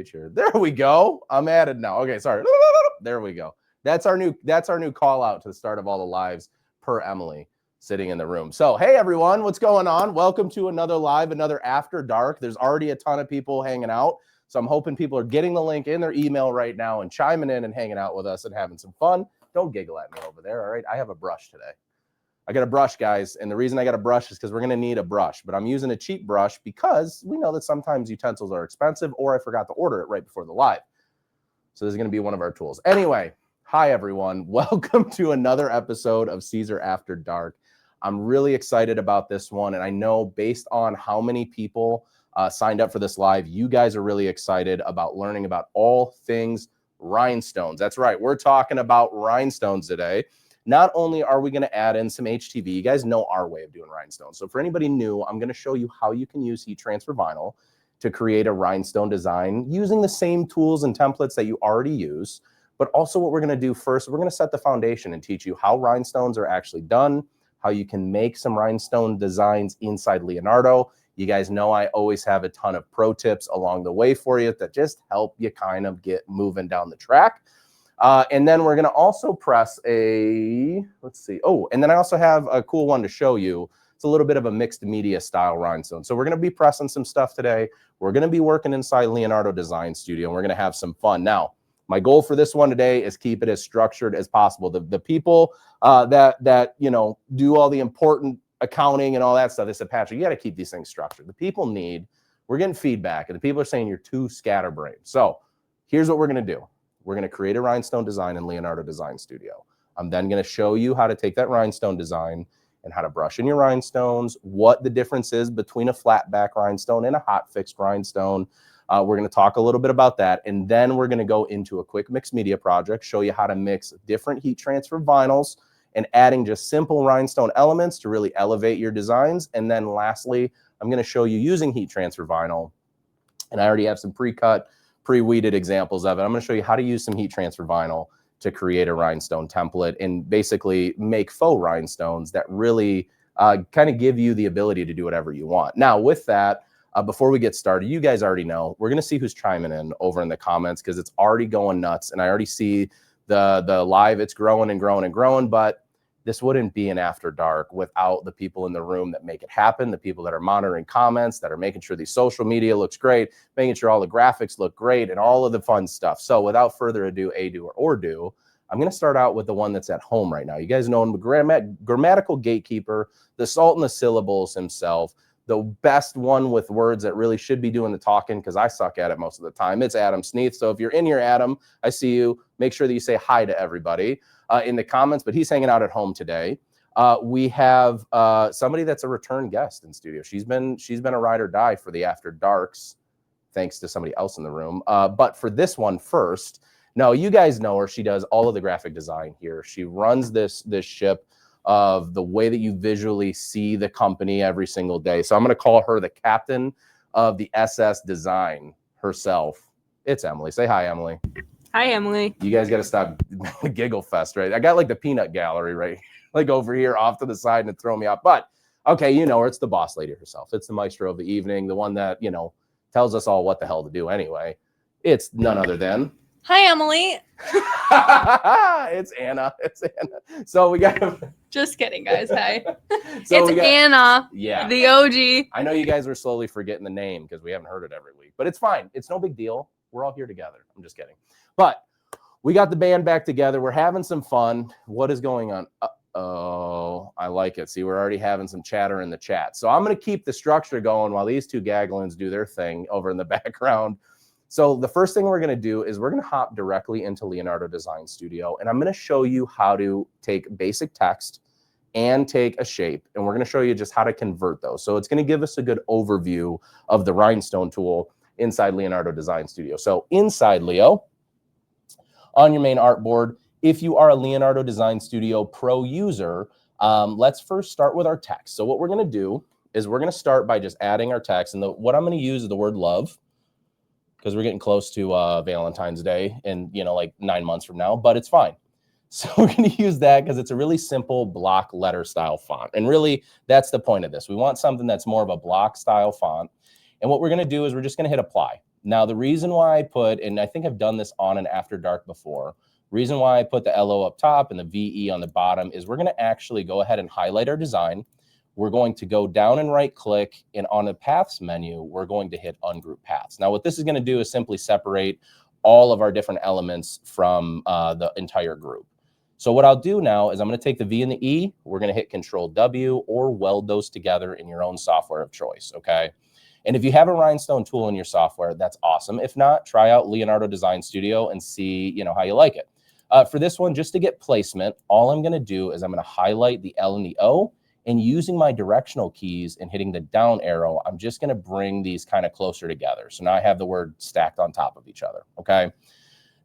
page here. There we go. I'm added now. Okay, sorry. There we go. That's our new call out to the start of all the lives per Emily sitting in the room. So, hey everyone, what's going on? Welcome to another live, another After Dark. There's already a ton of people hanging out. So I'm hoping people are getting the link in their email right now and chiming in and hanging out with us and having some fun. Don't giggle at me over there, all right? I have a brush today. I got a brush, guys, and the reason I got a brush is because we're going to need a brush, but I'm using a cheap brush because we know that sometimes utensils are expensive or I forgot to order it right before the live. So this is going to be one of our tools. Anyway, hi, everyone. Welcome to another episode of Siser After Dark. I'm really excited about this one, and I know based on how many people signed up for this live, you guys are really excited about learning about all things rhinestones. That's right. We're talking about rhinestones today. Not only are we going to add in some HTV, you guys know our way of doing rhinestones. So for anybody new, I'm going to show you how you can use heat transfer vinyl to create a rhinestone design using the same tools and templates that you already use. But also what we're going to do first, we're going to set the foundation and teach you how rhinestones are actually done, how you can make some rhinestone designs inside Leonardo. You guys know I always have a ton of pro tips along the way for you that just help you kind of get moving down the track. And then we're going to also press a, let's see. Oh, and then I also have a cool one to show you. It's a little bit of a mixed media style rhinestone. So we're going to be pressing some stuff today. We're going to be working inside Leonardo Design Studio, and we're going to have some fun. Now, my goal for this one today is keep it as structured as possible. The people that you know do all the important accounting and all that stuff, they said, Patrick, you got to keep these things structured. The people we're getting feedback, and the people are saying you're too scatterbrained. So here's what we're going to do. We're going to create a rhinestone design in Leonardo Design Studio. I'm then going to show you how to take that rhinestone design and how to brush in your rhinestones, what the difference is between a flat back rhinestone and a hot fixed rhinestone. We're going to talk a little bit about that, and then we're going to go into a quick mixed media project, show you how to mix different heat transfer vinyls and adding just simple rhinestone elements to really elevate your designs. And then lastly, I'm going to show you using heat transfer vinyl, and I already have some pre-cut, pre-weeded examples of it. I'm going to show you how to use some heat transfer vinyl to create a rhinestone template and basically make faux rhinestones that really kind of give you the ability to do whatever you want. Now, with that, before we get started, you guys already know, we're going to see who's chiming in over in the comments because it's already going nuts, and I already see the live, it's growing and growing and growing, but this wouldn't be an After Dark without the people in the room that make it happen, the people that are monitoring comments, that are making sure the social media looks great, making sure all the graphics look great, and all of the fun stuff. So without further ado, I'm going to start out with the one that's at home right now. You guys know him, the grammatical gatekeeper, the salt in the syllables himself, the best one with words that really should be doing the talking because I suck at it most of the time. It's Adam Sneath. So if you're in here, Adam, I see you. Make sure that you say hi to everybody in the comments, but he's hanging out at home today. We have somebody that's a return guest in studio. She's been a ride or die for the After Darks, thanks to somebody else in the room. But for this one first, no, you guys know her. She does all of the graphic design here. She runs this ship of the way that you visually see the company every single day. So I'm going to call her the captain of the SS design herself. It's Emily. Say hi, Emily. Hi, Emily. You guys got to stop giggle fest, right? I got like the peanut gallery, right? Like over here off to the side and throw me off. But okay, you know her. It's the boss lady herself. It's the maestro of the evening, the one that, you know, tells us all what the hell to do anyway. It's none other than... Hi, Emily. It's Anna. It's Anna. So we got... Just kidding, guys. Hi. So it's Anna. Yeah. The OG. I know you guys are slowly forgetting the name because we haven't heard it every week, but it's fine. It's no big deal. We're all here together. I'm just kidding. But we got the band back together. We're having some fun. What is going on? Oh, I like it. See, we're already having some chatter in the chat. So I'm going to keep the structure going while these two gaglins do their thing over in the background. So the first thing we're going to do is we're going to hop directly into Leonardo Design Studio, and I'm going to show you how to take basic text and take a shape, and we're going to show you just how to convert those. So it's going to give us a good overview of the rhinestone tool inside Leonardo Design Studio. So inside Leo, on your main artboard, if you are a Leonardo Design Studio Pro user, let's first start with our text. So what we're going to do is we're going to start by just adding our text, and what I'm going to use is the word love, because we're getting close to Valentine's Day in, you know, like 9 months from now, but it's fine. So we're going to use that because it's a really simple block letter style font. And really, that's the point of this. We want something that's more of a block style font. And what we're going to do is we're just going to hit apply. Now, the reason why I put, and I think I've done this on an After Dark before, reason why I put the LO up top and the VE on the bottom is we're going to actually go ahead and highlight our design. We're going to go down and right click, and on the paths menu, we're going to hit ungroup paths. Now, what this is going to do is simply separate all of our different elements from the entire group. So what I'll do now is I'm going to take the V and the E. We're going to hit Control W or weld those together in your own software of choice, okay? And if you have a Rhinestone tool in your software, that's awesome. If not, try out Leonardo Design Studio and see, how you like it. For this one, just to get placement, all I'm going to do is I'm going to highlight the L and the O, and using my directional keys and hitting the down arrow, I'm just going to bring these kind of closer together. So now I have the word stacked on top of each other, okay?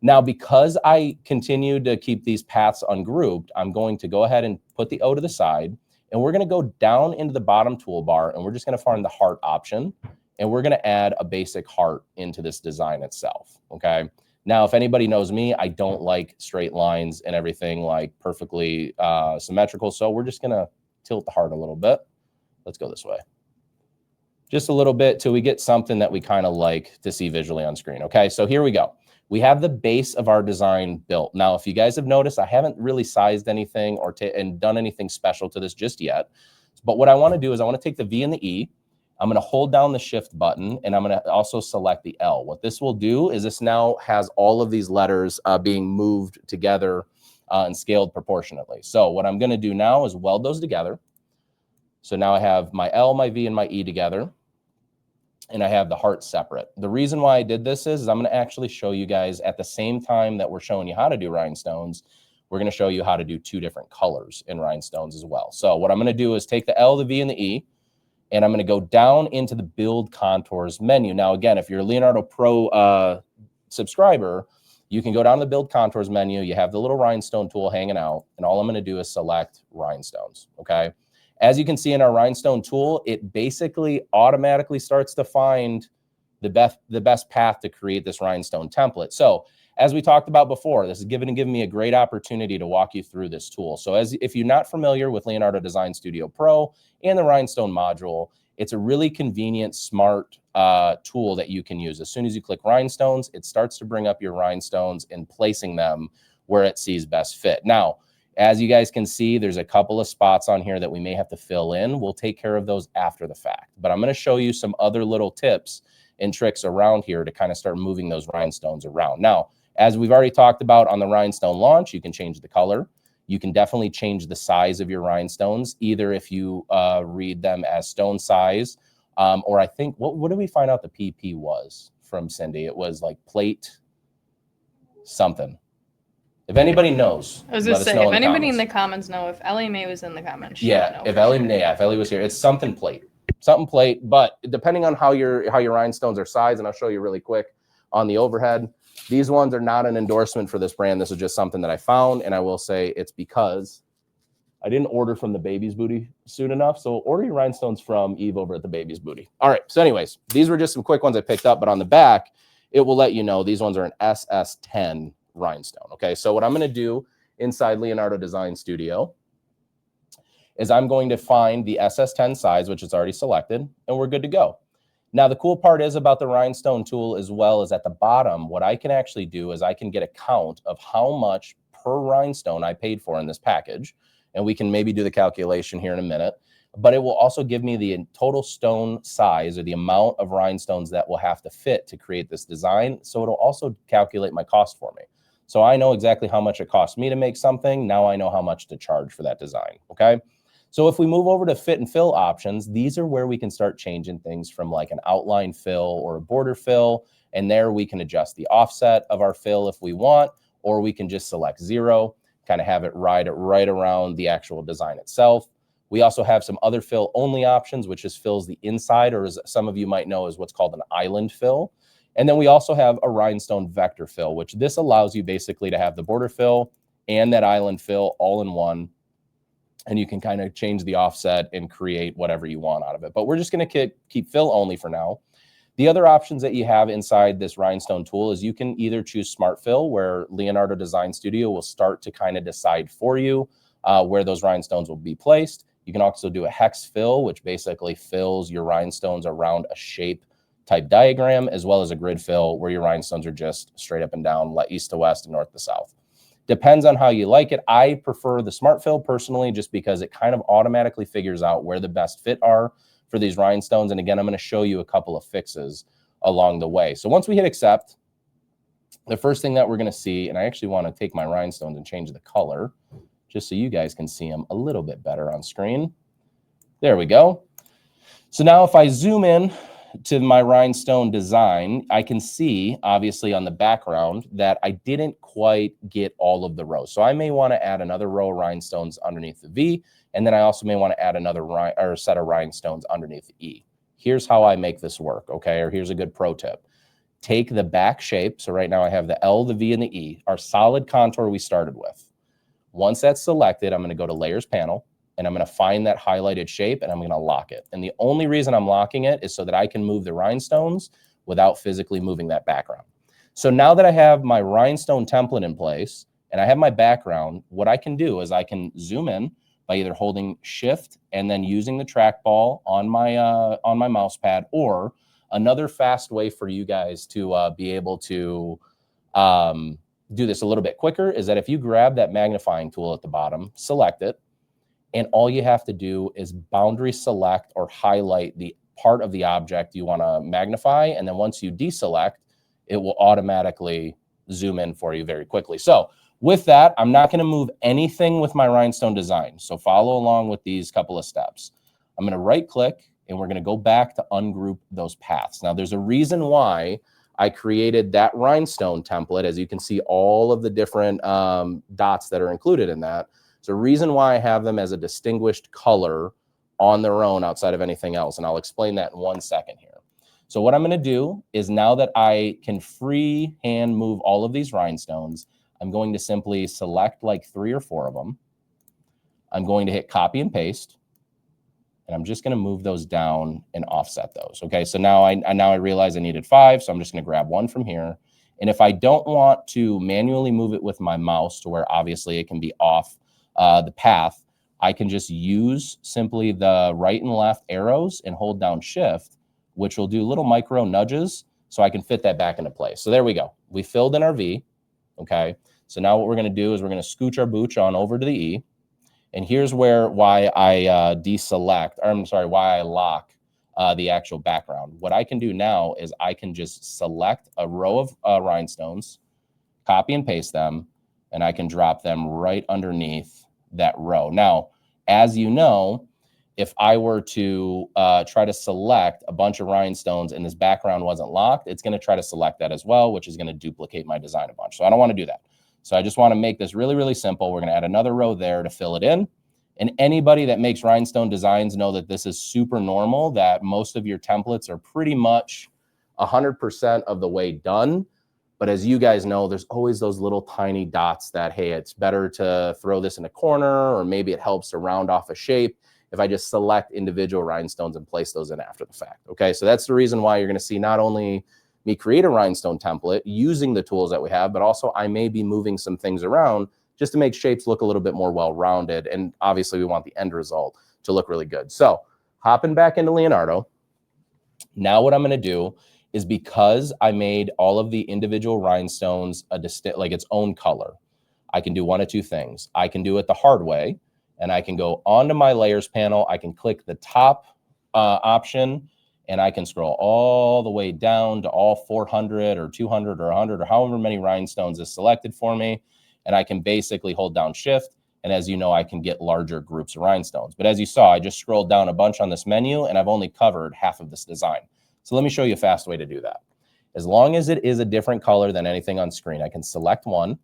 Now, because I continue to keep these paths ungrouped, I'm going to go ahead and put the O to the side, and we're going to go down into the bottom toolbar, and we're just going to find the heart option, and we're going to add a basic heart into this design itself, okay? Now, if anybody knows me, I don't like straight lines and everything like perfectly symmetrical, so we're just going to tilt the heart a little bit. Let's go this way. Just a little bit till we get something that we kind of like to see visually on screen, okay? So here we go. We have the base of our design built. Now, if you guys have noticed, I haven't really sized anything or and done anything special to this just yet. But what I want to do is I want to take the V and the E. I'm going to hold down the shift button, and I'm going to also select the L. What this will do is this now has all of these letters being moved together and scaled proportionately. So what I'm going to do now is weld those together. So now I have my L, my V, and my E together, and I have the heart separate. The reason why I did this is I'm going to actually show you guys at the same time that we're showing you how to do rhinestones, we're going to show you how to do two different colors in rhinestones as well. So what I'm going to do is take the L, the V, and the E, and I'm going to go down into the Build Contours menu. Now, again, if you're a Leonardo Pro subscriber, you can go down to the Build Contours menu. You have the little rhinestone tool hanging out, and all I'm going to do is select rhinestones, okay? As you can see in our rhinestone tool, it basically automatically starts to find the best path to create this rhinestone template. So as we talked about before, this is giving me a great opportunity to walk you through this tool. So if you're not familiar with Leonardo Design Studio Pro and the rhinestone module, it's a really convenient, smart tool that you can use. As soon as you click rhinestones, it starts to bring up your rhinestones and placing them where it sees best fit. Now, as you guys can see, there's a couple of spots on here that we may have to fill in. We'll take care of those after the fact. But I'm going to show you some other little tips and tricks around here to kind of start moving those rhinestones around. Now, as we've already talked about on the rhinestone launch, you can change the color. You can definitely change the size of your rhinestones, either if you read them as stone size, or I think, what did we find out the PP was from Cindy? It was like plate something. If anybody knows, I was going to say, if anybody in the comments know, if Ellie Mae was in the comments, yeah, if Ellie was here, it's something plate, but depending on how your rhinestones are sized, and I'll show you really quick on the overhead, these ones are not an endorsement for this brand. This is just something that I found, and I will say it's because I didn't order from the Baby's Booty soon enough. So order your rhinestones from Eve over at the Baby's Booty. All right. So anyways, these were just some quick ones I picked up, but on the back, it will let you know these ones are an SS10 rhinestone. Okay. So what I'm going to do inside Leonardo Design Studio is I'm going to find the SS10 size, which is already selected, and we're good to go. Now, the cool part is about the rhinestone tool as well as at the bottom, what I can actually do is I can get a count of how much per rhinestone I paid for in this package. And we can maybe do the calculation here in a minute, but it will also give me the total stone size or the amount of rhinestones that will have to fit to create this design. So it'll also calculate my cost for me. So I know exactly how much it costs me to make something. Now I know how much to charge for that design, okay? So if we move over to fit and fill options, these are where we can start changing things from like an outline fill or a border fill. And there we can adjust the offset of our fill if we want, or we can just select 0, kind of have it right around the actual design itself. We also have some other fill only options, which is fills the inside, or as some of you might know is what's called an island fill. And then we also have a rhinestone vector fill, which this allows you basically to have the border fill and that island fill all in one. And you can kind of change the offset and create whatever you want out of it. But we're just going to keep fill only for now. The other options that you have inside this rhinestone tool is you can either choose smart fill, where Leonardo Design Studio will start to kind of decide for you where those rhinestones will be placed. You can also do a hex fill, which basically fills your rhinestones around a shape type diagram, as well as a grid fill where your rhinestones are just straight up and down, east to west and north to south. Depends on how you like it. I prefer the smart fill personally, just because it kind of automatically figures out where the best fit are for these rhinestones. And again, I'm going to show you a couple of fixes along the way. So once we hit accept, the first thing that we're going to see, and I actually want to take my rhinestones and change the color just so you guys can see them a little bit better on screen. There we go. So now if I zoom in to my rhinestone design, I can see obviously on the background that I didn't quite get all of the rows. So I may want to add another row of rhinestones underneath the V, and then I also may want to add another set of rhinestones underneath the E. Here's how I make this work, okay? Or here's a good pro tip. Take the back shape. So right now I have the L, the V, and the E, our solid contour we started with. Once that's selected, I'm going to go to Layers Panel, and I'm going to find that highlighted shape, and I'm going to lock it. And the only reason I'm locking it is so that I can move the rhinestones without physically moving that background. So now that I have my rhinestone template in place and I have my background, what I can do is I can zoom in by either holding Shift and then using the trackball on my mouse pad, or another fast way for you guys to be able to do this a little bit quicker is that if you grab that magnifying tool at the bottom, select it, and all you have to do is boundary select or highlight the part of the object you want to magnify. And then once you deselect, it will automatically zoom in for you very quickly. So with that, I'm not going to move anything with my rhinestone design. So follow along with these couple of steps. I'm going to right click, and we're going to go back to ungroup those paths. Now there's a reason why I created that rhinestone template. As you can see, all of the different dots that are included in that. There's a reason why I have them as a distinguished color on their own outside of anything else. And I'll explain that in 1 second here. So what I'm going to do is, now that I can free hand move all of these rhinestones, I'm going to simply select like 3 or 4 of them. I'm going to hit copy and paste, and I'm just going to move those down and offset those. Okay, so now I realize I needed 5, so I'm just going to grab 1 from here. And if I don't want to manually move it with my mouse to where obviously it can be off the path, I can just use simply the right and left arrows and hold down Shift, which will do little micro nudges so I can fit that back into place. So there we go. We filled in our V. Okay, so now what we're going to do is we're going to scooch our booch on over to the E. And here's why I why I lock the actual background. What I can do now is I can just select a row of rhinestones, copy and paste them, and I can drop them right underneath that row. Now, as you know, if I were to try to select a bunch of rhinestones and this background wasn't locked, it's going to try to select that as well, which is going to duplicate my design a bunch. So I don't want to do that. So I just want to make this really, really simple. We're going to add another row there to fill it in. And anybody that makes rhinestone designs know that this is super normal, that most of your templates are pretty much 100% of the way done. But as you guys know, there's always those little tiny dots that, hey, it's better to throw this in a corner, or maybe it helps to round off a shape if I just select individual rhinestones and place those in after the fact. Okay, so that's the reason why you're going to see not only me create a rhinestone template using the tools that we have, but also I may be moving some things around just to make shapes look a little bit more well-rounded. And obviously we want the end result to look really good. So hopping back into Leonardo, now what I'm going to do is, because I made all of the individual rhinestones like its own color, I can do one of two things. I can do it the hard way, and I can go onto my layers panel. I can click the top option, and I can scroll all the way down to all 400 or 200 or 100 or however many rhinestones is selected for me. And I can basically hold down Shift. And as you know, I can get larger groups of rhinestones. But as you saw, I just scrolled down a bunch on this menu, and I've only covered half of this design. So let me show you a fast way to do that. As long as it is a different color than anything on screen, I can select one,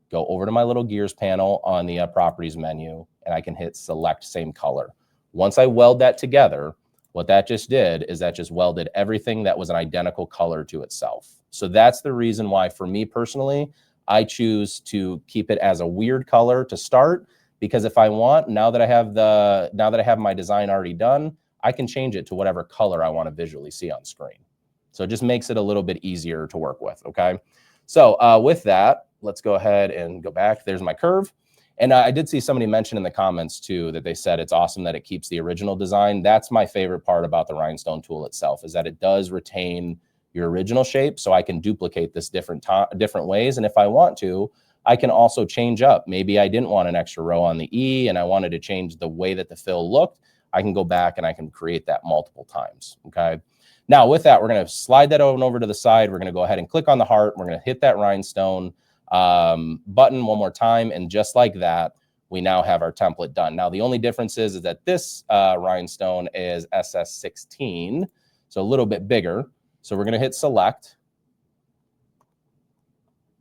go over to my little gears panel on the properties menu, and I can hit select same color. Once I weld that together, what that just did is that just welded everything that was an identical color to itself. So that's the reason why, for me personally, I choose to keep it as a weird color to start, because if I want, now that I have my design already done, I can change it to whatever color I want to visually see on screen. So it just makes it a little bit easier to work with, okay? So with that, let's go ahead and go back. There's my curve. And I did see somebody mention in the comments too that they said it's awesome that it keeps the original design. That's my favorite part about the Rhinestone tool itself, is that it does retain your original shape, so I can duplicate this different ways. And if I want to, I can also change up. Maybe I didn't want an extra row on the E and I wanted to change the way that the fill looked. I can go back and I can create that multiple times, okay? Now with that, we're gonna slide that over to the side. We're gonna go ahead and click on the heart. We're gonna hit that rhinestone button one more time. And just like that, we now have our template done. Now, the only difference is that this rhinestone is SS16, so a little bit bigger. So we're gonna hit select.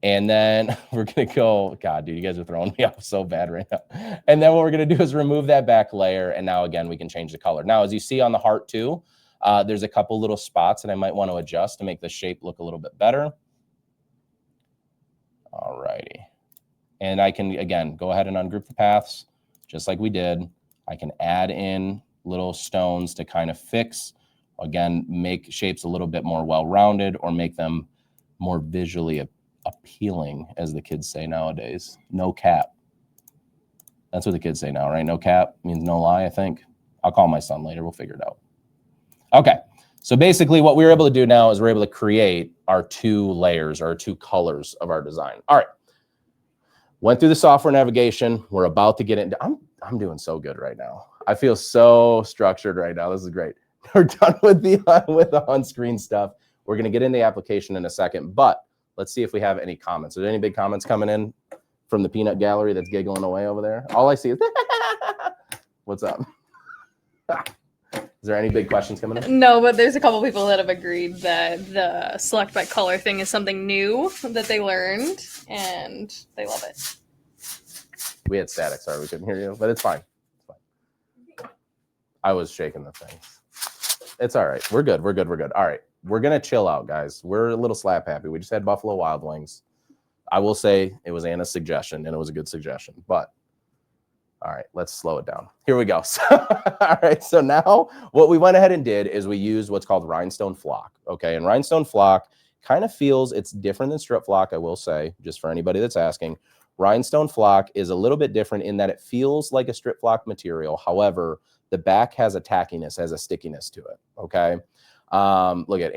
And then we're gonna go, God, dude, you guys are throwing me off so bad right now. And then what we're gonna do is remove that back layer. And now again, we can change the color. Now, as you see on the heart too, there's a couple little spots that I might want to adjust to make the shape look a little bit better. All righty. And I can, again, go ahead and ungroup the paths just like we did. I can add in little stones to kind of fix, again, make shapes a little bit more well-rounded or make them more visually appealing, as the kids say nowadays. No cap. That's what the kids say now, right? No cap means no lie, I think. I'll call my son later. We'll figure it out. Okay. So basically what we're able to do now is we're able to create our two layers, or two colors of our design. All right. Went through the software navigation. We're about to get into, I'm doing so good right now. I feel so structured right now. This is great. We're done with the on-screen stuff. We're going to get in the application in a second, but let's see if we have any comments. Are there any big comments coming in from the peanut gallery that's giggling away over there? All I see is, what's up? Is there any big questions coming in? No, but there's a couple people that have agreed that the select by color thing is something new that they learned, and they love it. We had static. Sorry, we couldn't hear you, but it's fine. It's fine. I was shaking the things. It's all right. We're good. We're good. We're good. All right. We're going to chill out, guys. We're a little slap happy. We just had Buffalo Wild Wings. I will say it was Anna's suggestion, and it was a good suggestion, but all right, let's slow it down. Here we go. So, all right, so now what we went ahead and did is we used what's called Rhinestone Flock, okay? And Rhinestone Flock kind of feels, it's different than strip flock, I will say, just for anybody that's asking. Rhinestone Flock is a little bit different in that it feels like a strip flock material. However, the back has a tackiness, has a stickiness to it, okay? Look at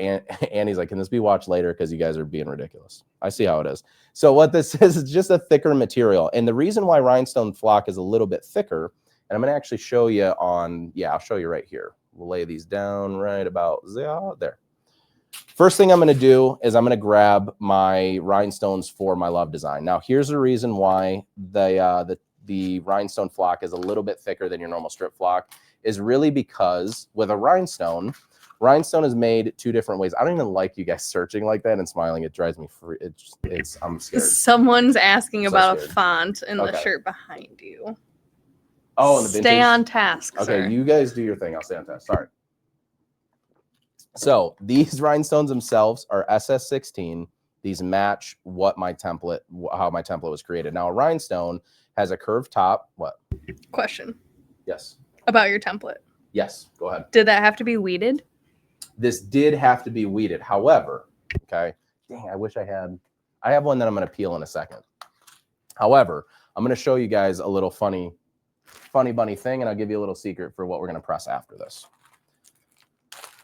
Annie's like, can this be watched later? Because you guys are being ridiculous. I see how it is. So what this is just a thicker material. And the reason why Rhinestone Flock is a little bit thicker, and I'm going to actually show you on, yeah, I'll show you right here. We'll lay these down right about there. First thing I'm going to do is I'm going to grab my rhinestones for my love design. Now, here's the reason why the Rhinestone Flock is a little bit thicker than your normal strip flock, is really because with a rhinestone is made two different ways. I don't even like you guys searching like that and smiling. It drives me free. I'm scared. Someone's asking So about scared. a font in the shirt behind you. Oh, and the vintage? Stay on task, Okay, sir. you guys do your thing. I'll stay on task. Sorry. So these rhinestones themselves are SS16. These match what my template, how my template was created. Now, a rhinestone has a curved top. What? Question. Yes. About your template. Yes, go ahead. Did that have to be weeded? This did have to be weeded. However, okay, dang, I wish I have one that I'm going to peel in a second. However, I'm going to show you guys a little funny bunny thing, and I'll give you a little secret for what we're going to press after this.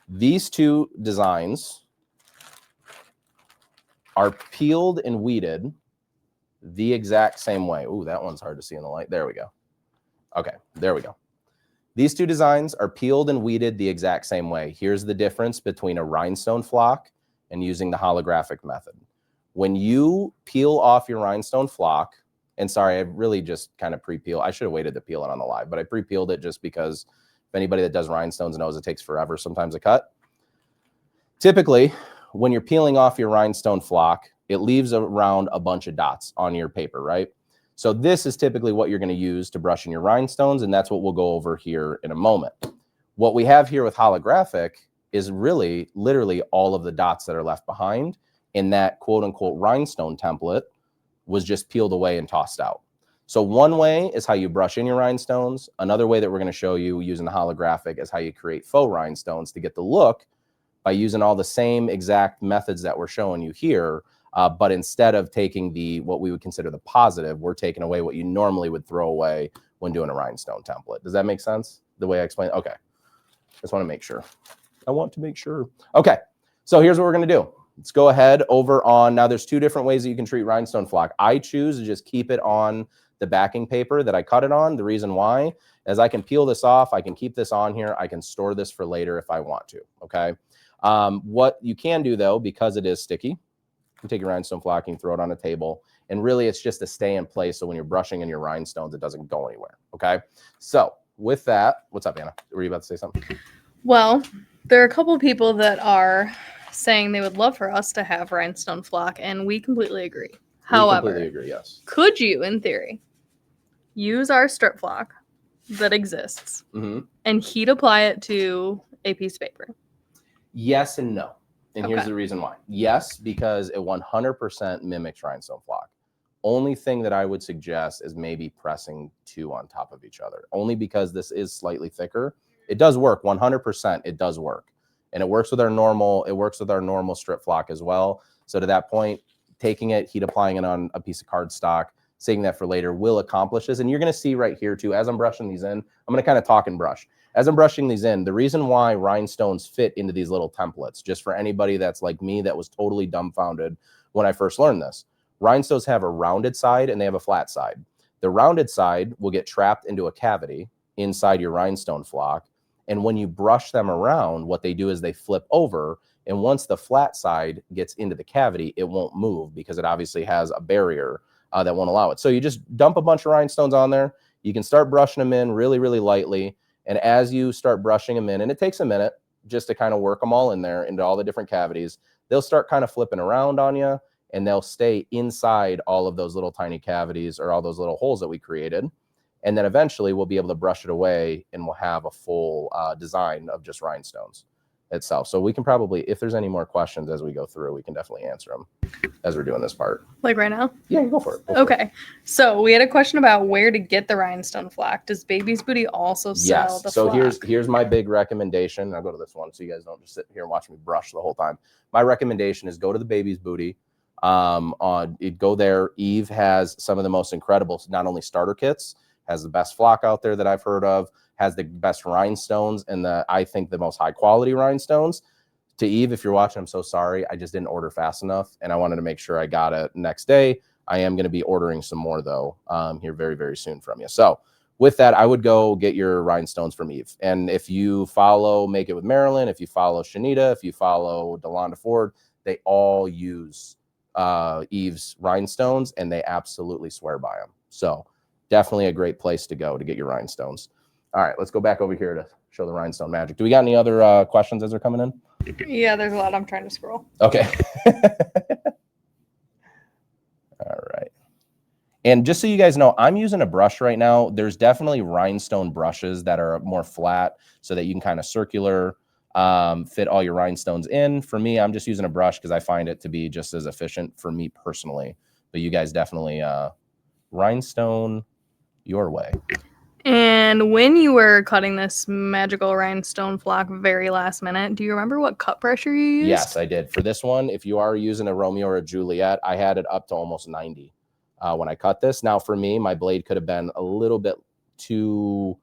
These two designs are peeled and weeded the exact same way. Ooh, that one's hard to see in the light. There we go. Okay, there we go. These two designs are peeled and weeded the exact same way. Here's the difference between a rhinestone flock and using the holographic method. When you peel off your rhinestone flock, and sorry, I really just kind of pre-peel. I should have waited to peel it on the live, but I pre-peeled it just because if anybody that does rhinestones knows it takes forever sometimes to cut. Typically, when you're peeling off your rhinestone flock, it leaves around a bunch of dots on your paper, right? So this is typically what you're going to use to brush in your rhinestones, and that's what we'll go over here in a moment. What we have here with holographic is really literally all of the dots that are left behind in that quote-unquote rhinestone template was just peeled away and tossed out. So one way is how you brush in your rhinestones. Another way that we're going to show you using the holographic is how you create faux rhinestones to get the look by using all the same exact methods that we're showing you here But instead of taking what we would consider the positive, we're taking away what you normally would throw away when doing a rhinestone template. Does that make sense? The way I explained? Okay. Just want to make sure. I want to make sure. Okay. So here's what we're going to do. Let's go ahead over on, now there's two different ways that you can treat rhinestone flock. I choose to just keep it on the backing paper that I cut it on. The reason why is I can peel this off. I can keep this on here. I can store this for later if I want to. Okay. What you can do though, because it is sticky, you can take your rhinestone flock and throw it on a table. And really it's just to stay in place. So when you're brushing in your rhinestones, it doesn't go anywhere. Okay. So with that, what's up, Anna? Were you about to say something? Well, there are a couple people that are saying they would love for us to have rhinestone flock, and we completely agree. However, completely agree, yes. Could you, in theory, use our strip flock that exists and heat apply it to a piece of paper? Yes and no. And Okay. here's the reason why. Yes, because it 100% mimics rhinestone flock. Only thing that I would suggest is maybe pressing two on top of each other, only because this is slightly thicker. It does work 100%. It does work. And it works with our normal strip flock as well. So to that point, taking it, heat applying it on a piece of cardstock, saving that for later will accomplish this. And you're going to see right here too, as I'm brushing these in, I'm going to kind of talk and brush. As I'm brushing these in, the reason why rhinestones fit into these little templates, just for anybody that's like me that was totally dumbfounded when I first learned this, rhinestones have a rounded side and they have a flat side. The rounded side will get trapped into a cavity inside your rhinestone flock. And when you brush them around, what they do is they flip over. And once the flat side gets into the cavity, it won't move because it obviously has a barrier that won't allow it. So you just dump a bunch of rhinestones on there. You can start brushing them in really, really lightly. And as you start brushing them in, and it takes a minute just to kind of work them all in there into all the different cavities, they'll start kind of flipping around on you and they'll stay inside all of those little tiny cavities or all those little holes that we created. And then eventually we'll be able to brush it away and we'll have a full design of just rhinestones itself. So we can probably, if there's any more questions as we go through, we can definitely answer them as we're doing this part. Like right now? Yeah, go for it. Okay. So we had a question about where to get the rhinestone flock. Does Baby's Booty also sell the so flock? here's my big recommendation. I'll go to this one so you guys don't just sit here and watch me brush the whole time. My recommendation is go to the Baby's Booty. Go there. Eve has some of the most incredible, not only starter kits, has the best flock out there that I've heard of, has the best rhinestones and I think the most high quality rhinestones. To Eve, if you're watching, I'm so sorry. I just didn't order fast enough and I wanted to make sure I got it next day. I am going to be ordering some more though here very, very soon from you. So with that, I would go get your rhinestones from Eve. And if you follow Make It With Marilyn, if you follow Shanita, if you follow Delonda Ford, they all use Eve's rhinestones and they absolutely swear by them. So definitely a great place to go to get your rhinestones. All right, let's go back over here to show the rhinestone magic. Do we got any other questions as they're coming in? Yeah, there's a lot. I'm trying to scroll. Okay. All right. And just so you guys know, I'm using a brush right now. There's definitely rhinestone brushes that are more flat so that you can kind of circular fit all your rhinestones in. For me, I'm just using a brush because I find it to be just as efficient for me personally. But you guys definitely rhinestone your way. And when you were cutting this magical rhinestone flock very last minute, do you remember what cut pressure you used? Yes, I did. For this one, if you are using a Romeo or a Juliet, I had it up to almost 90 when I cut this. Now, for me, my blade could have been a little bit too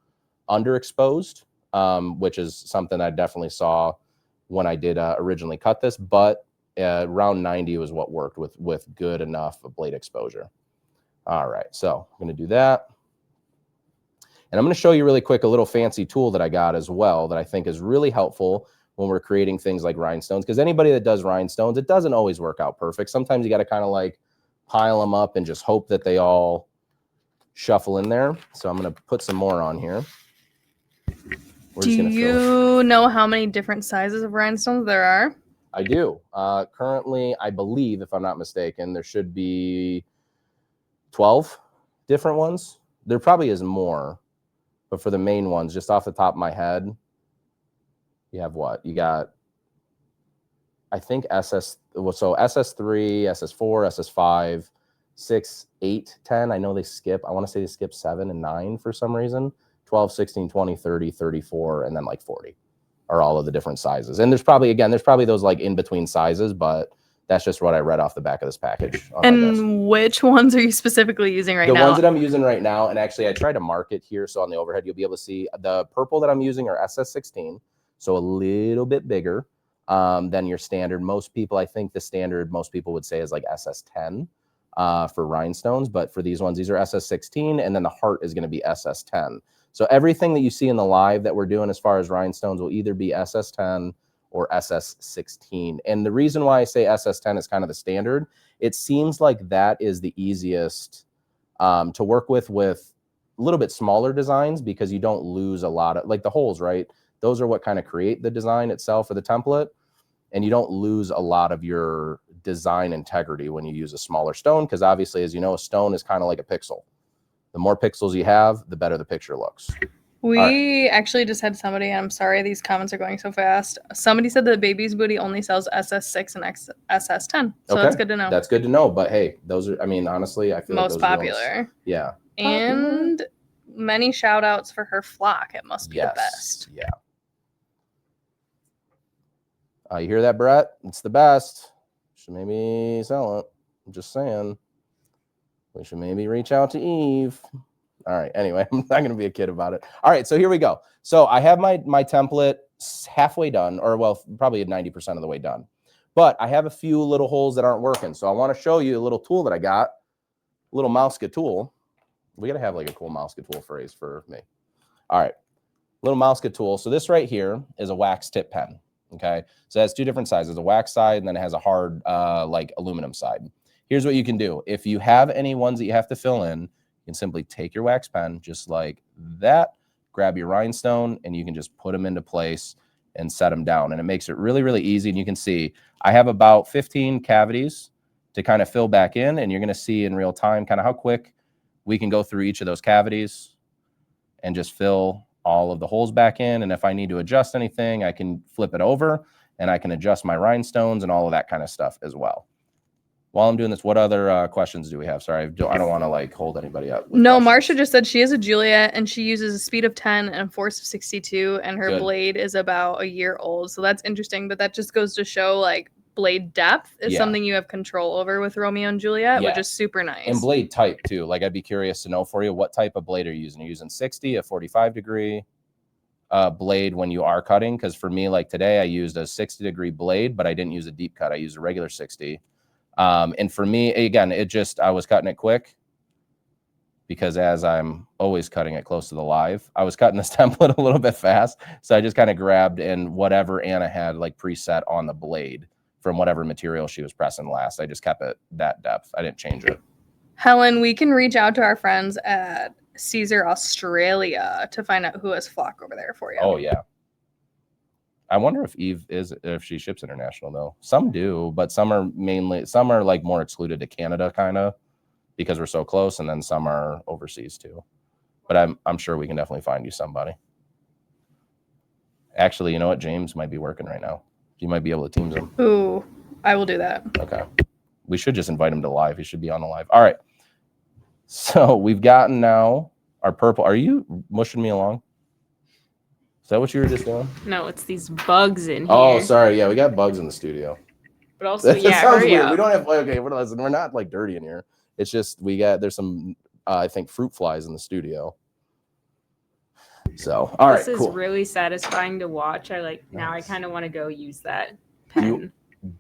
underexposed, which is something I definitely saw when I did originally cut this. But around 90 was what worked with good enough blade exposure. All right, so I'm going to do that. And I'm going to show you really quick a little fancy tool that I got as well that I think is really helpful when we're creating things like rhinestones. Because anybody that does rhinestones, it doesn't always work out perfect. Sometimes you got to kind of like pile them up and just hope that they all shuffle in there. So I'm going to put some more on here. Do you know how many different sizes of rhinestones there are? I do. Currently, I believe, if I'm not mistaken, there should be 12 different ones. There probably is more. But for the main ones, just off the top of my head, you have what? You got, I think SS3, SS4, SS5, 6, 8, 10. I know they skip. I want to say they skip 7 and 9 for some reason. 12, 16, 20, 30, 34, and then like 40 are all of the different sizes. And there's probably those like in between sizes, but That's just what I read off the back of this package. And which ones are you specifically using right now? The ones that I'm using right now, and actually I tried to mark it here, so on the overhead you'll be able to see the purple that I'm using are SS16, so a little bit bigger than your standard. Most people, I think the standard most people would say is like SS10 for rhinestones, but for these ones, these are SS16, and then the heart is going to be SS10. So everything that you see in the live that we're doing as far as rhinestones will either be SS10 or SS16. And the reason why I say SS10 is kind of the standard, it seems like that is the easiest to work with a little bit smaller designs, because you don't lose a lot of, like the holes, right? Those are what kind of create the design itself or the template. And you don't lose a lot of your design integrity when you use a smaller stone, because obviously, as you know, a stone is kind of like a pixel. The more pixels you have, the better the picture looks. We actually just had somebody, and I'm sorry these comments are going so fast. Somebody said that Baby's Booty only sells SS6 and SS10. So Okay. That's good to know. That's good to know. But hey, those are, I mean, honestly, I feel most like those popular. Are most, yeah. And many shout outs for her flock. It must be the best. Yeah. You hear that, Brett? It's the best. Should maybe sell it. I'm just saying. We should maybe reach out to Eve. All right. Anyway, I'm not going to be a kid about it. All right. So here we go. So I have my template halfway done, or well, probably 90% of the way done. But I have a few little holes that aren't working. So I want to show you a little tool that I got, a little Mouska tool. We got to have like a cool Mouska tool phrase for me. All right. Little Mouska tool. So this right here is a wax tip pen. Okay. So it has two different sizes, a wax side, and then it has a hard like aluminum side. Here's what you can do. If you have any ones that you have to fill in, you can simply take your wax pen just like that, grab your rhinestone, and you can just put them into place and set them down. And it makes it really, really easy. And you can see I have about 15 cavities to kind of fill back in. And you're going to see in real time kind of how quick we can go through each of those cavities and just fill all of the holes back in. And if I need to adjust anything, I can flip it over and I can adjust my rhinestones and all of that kind of stuff as well. While I'm doing this, what other questions do we have? Sorry, I don't want to like hold anybody up. No, Marsha just said she is a Juliet and she uses a speed of 10 and a force of 62, and her blade is about a year old. So that's interesting, but that just goes to show like blade depth is something you have control over with Romeo and Juliet, which is super nice. And blade type too. Like I'd be curious to know for you, what type of blade are you using? Are you using 60, a 45 degree blade when you are cutting? Because for me, like today, I used a 60-degree blade, but I didn't use a deep cut. I used a regular 60. And for me, again, I was cutting it quick because as I'm always cutting it close to the live, I was cutting this template a little bit fast. So I just kind of grabbed and whatever Anna had like preset on the blade from whatever material she was pressing last. I just kept it that depth. I didn't change it. Helen, we can reach out to our friends at Siser Australia to find out who has flock over there for you. Oh, yeah. I wonder if if she ships international though. Some do, but some are like more excluded to Canada kind of because we're so close, and then some are overseas too. But I'm sure we can definitely find you somebody. Actually, you know what? James might be working right now. You might be able to teams him. Ooh, I will do that. Okay. We should just invite him to live. He should be on the live. All right. So we've gotten now our purple. Are you mushing me along? Is that what you were just doing? No, it's these bugs in here. Oh, sorry. Yeah, we got bugs in the studio. But also, That sounds weird. We don't have, okay, we're not like dirty in here. It's just there's some, I think, fruit flies in the studio. So, all right, This is really satisfying to watch. Now I kind of want to go use that pen.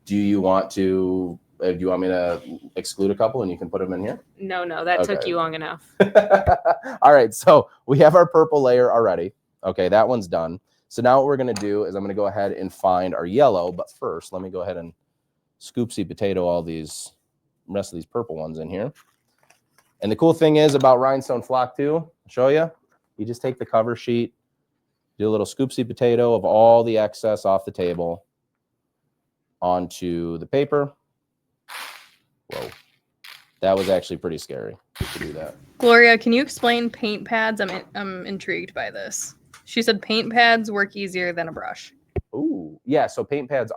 Do you want to, do you want me to exclude a couple and you can put them in here? No, that took you long enough. All right, so we have our purple layer already. Okay, that one's done. So now what we're going to do is I'm going to go ahead and find our yellow. But first, let me go ahead and scoopsy potato all these rest of these purple ones in here. And the cool thing is about Rhinestone Flock too, I'll show you. You just take the cover sheet, do a little scoopsy potato of all the excess off the table onto the paper. Whoa. That was actually pretty scary to do that. Gloria, can you explain paint pads? I'm intrigued by this. She said paint pads work easier than a brush. Ooh, yeah. So paint pads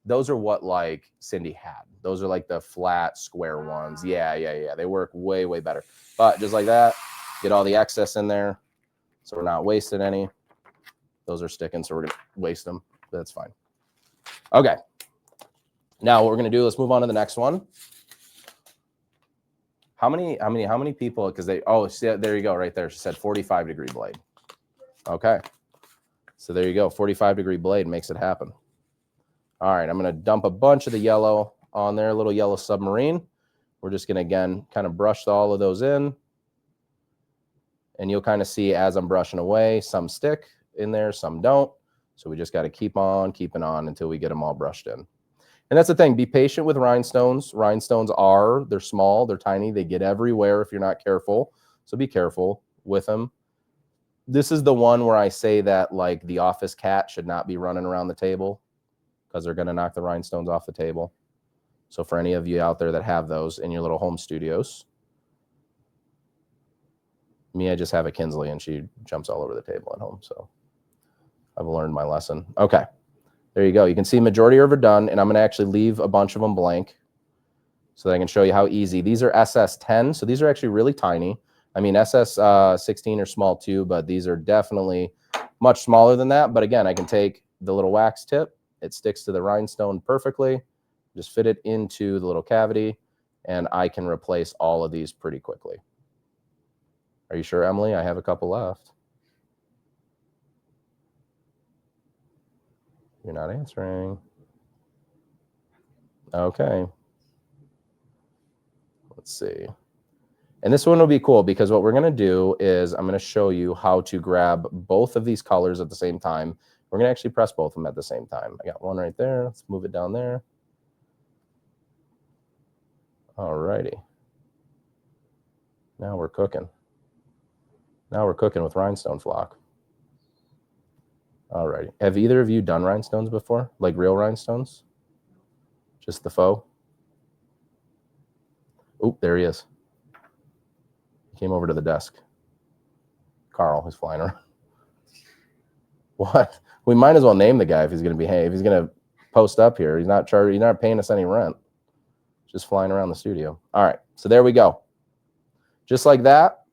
those are what like Cindy had. Those are like the flat square ones. Yeah. They work way, way better. But just like that, get all the excess in there. So we're not wasting any. Those are sticking, so we're going to waste them. That's fine. Okay. Now what we're going to do, let's move on to the next one. How many people, because there you go, right there. She said 45-degree blade. Okay. So there you go. 45-degree blade makes it happen. All right. I'm going to dump a bunch of the yellow on there, a little yellow submarine. We're just going to, again, kind of brush all of those in. And you'll kind of see as I'm brushing away, some stick in there, some don't. So we just got to keep on keeping on until we get them all brushed in. And that's the thing. Be patient with rhinestones. Rhinestones they're small, they're tiny. They get everywhere if you're not careful. So be careful with them. This is the one where I say that like the office cat should not be running around the table because they're going to knock the rhinestones off the table. So for any of you out there that have those in your little home studios, I just have a Kinsley and she jumps all over the table at home. So I've learned my lesson. Okay. There you go. You can see majority are done, and I'm going to actually leave a bunch of them blank so that I can show you how easy. These are SS10, so these are actually really tiny. I mean, SS16 are small too, but these are definitely much smaller than that. But again, I can take the little wax tip. It sticks to the rhinestone perfectly. Just fit it into the little cavity, and I can replace all of these pretty quickly. Are you sure, Emily? I have a couple left. You're not answering. Okay. Let's see. And this one will be cool because what we're going to do is I'm going to show you how to grab both of these colors at the same time. We're going to actually press both of them at the same time. I got one right there. Let's move it down there. All righty. Now we're cooking. Now we're cooking with rhinestone flock. All righty. Have either of you done rhinestones before? Like real rhinestones? Just the faux? Oop, there he is. He came over to the desk. Carl is flying around. What? We might as well name the guy if he's going to behave. He's going to post up here. He's not paying us any rent. Just flying around the studio. All right. So there we go. Just like that,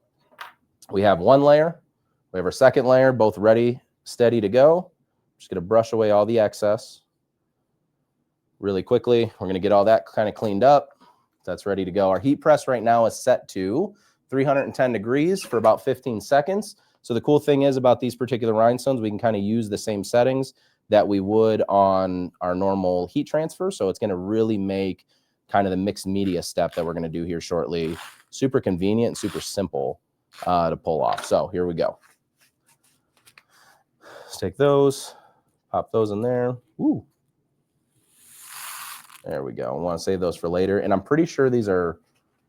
we have one layer. We have our second layer, both ready, steady to go. Just going to brush away all the excess really quickly. We're going to get all that kind of cleaned up. That's ready to go. Our heat press right now is set to 310 degrees for about 15 seconds. So the cool thing is about these particular rhinestones, we can kind of use the same settings that we would on our normal heat transfer. So it's going to really make kind of the mixed media step that we're going to do here shortly super convenient and super simple to pull off. So here we go. Let's take those, pop those in there. Woo. There we go. I want to save those for later. And I'm pretty sure these are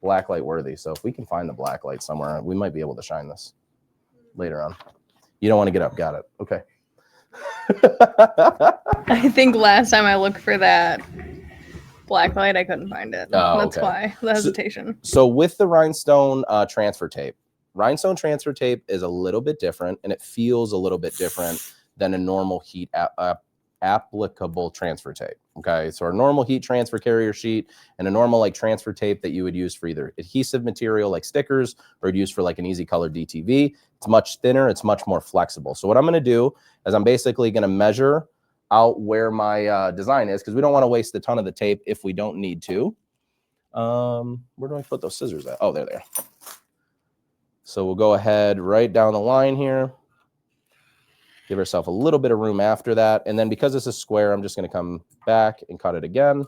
blacklight worthy. So if we can find the blacklight somewhere, we might be able to shine this later on. You don't want to get up. Got it. Okay. I think last time I looked for that blacklight, I couldn't find it. Oh, That's okay. why the hesitation. So with the rhinestone transfer tape, rhinestone transfer tape is a little bit different, and it feels a little bit different than a normal heat applicable transfer tape. Okay, so our normal heat transfer carrier sheet and a normal like transfer tape that you would use for either adhesive material like stickers or use for like an easy color DTV. It's much thinner, it's much more flexible. So what I'm going to do is I'm basically going to measure out where my design is, because we don't want to waste a ton of the tape if we don't need to. Where do I put those scissors at? Oh, there they are. So we'll go ahead right down the line here. Give ourselves a little bit of room after that. And then because this is square, I'm just going to come back and cut it again.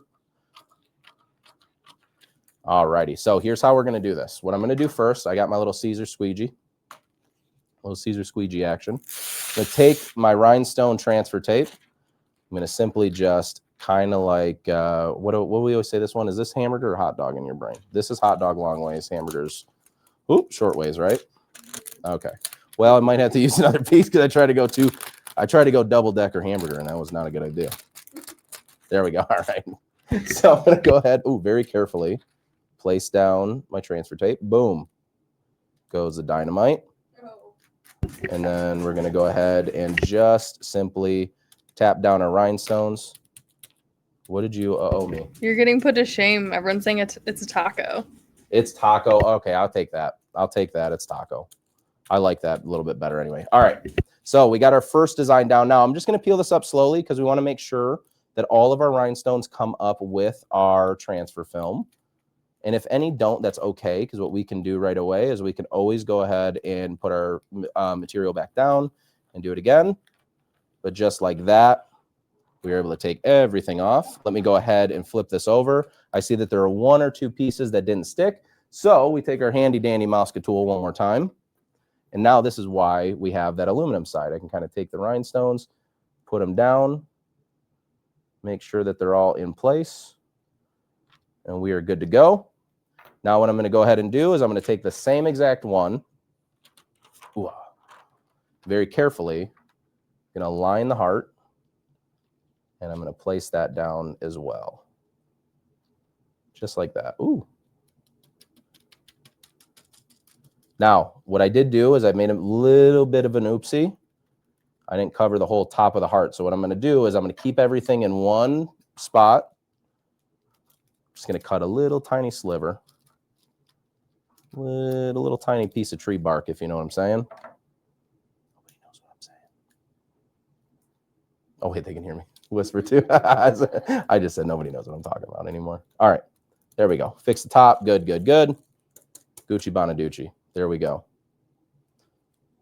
All righty. So here's how we're going to do this. What I'm going to do first, I got my little Siser squeegee. Little Siser squeegee action. I'm going to take my rhinestone transfer tape. I'm going to simply just kind of like, what do we always say this one? Is this hamburger or hot dog in your brain? This is hot dog long ways, hamburgers, short ways, right? Okay. Well, I might have to use another piece because I tried to go double-decker hamburger, and that was not a good idea. There we go. All right. So I'm going to go ahead, very carefully, place down my transfer tape. Boom. Goes the dynamite. And then we're going to go ahead and just simply tap down our rhinestones. What did you owe me? You're getting put to shame. Everyone's saying it's a taco. It's taco. Okay, I'll take that. It's taco. I like that a little bit better anyway. All right. So we got our first design down. Now I'm just going to peel this up slowly because we want to make sure that all of our rhinestones come up with our transfer film. And if any don't, that's okay, because what we can do right away is we can always go ahead and put our material back down and do it again. But just like that, we were able to take everything off. Let me go ahead and flip this over. I see that there are 1 or 2 pieces that didn't stick. So we take our handy dandy Mosca tool one more time. And now this is why we have that aluminum side. I can kind of take the rhinestones, put them down, make sure that they're all in place, and we are good to go. Now what I'm going to go ahead and do is I'm going to take the same exact one, very carefully, going to line the heart, and I'm going to place that down as well. Just like that. Ooh. Now, what I did do is I made a little bit of an oopsie. I didn't cover the whole top of the heart. So what I'm going to do is I'm going to keep everything in one spot. Just going to cut a little tiny sliver. Little tiny piece of tree bark, if you know what I'm saying. Nobody knows what I'm saying. Oh, wait, they can hear me. Whisper too. I just said nobody knows what I'm talking about anymore. All right, there we go. Fix the top. Good, good, good. Gucci Bonaducci. There we go.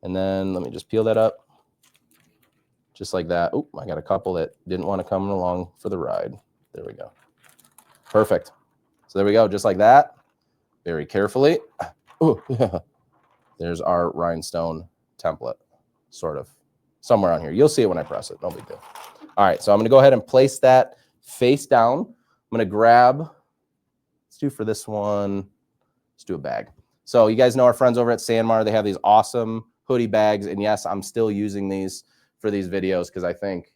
And then let me just peel that up. Just like that. Oh, I got a couple that didn't want to come along for the ride. There we go. Perfect. So there we go, just like that. Very carefully. Ooh, there's our rhinestone template, sort of. Somewhere on here. You'll see it when I press it. No big deal. All right, so I'm going to go ahead and place that face down. I'm going to grab, let's do for this one, let's do a bag. So you guys know our friends over at Sanmar. They have these awesome hoodie bags. And yes, I'm still using these for these videos because I think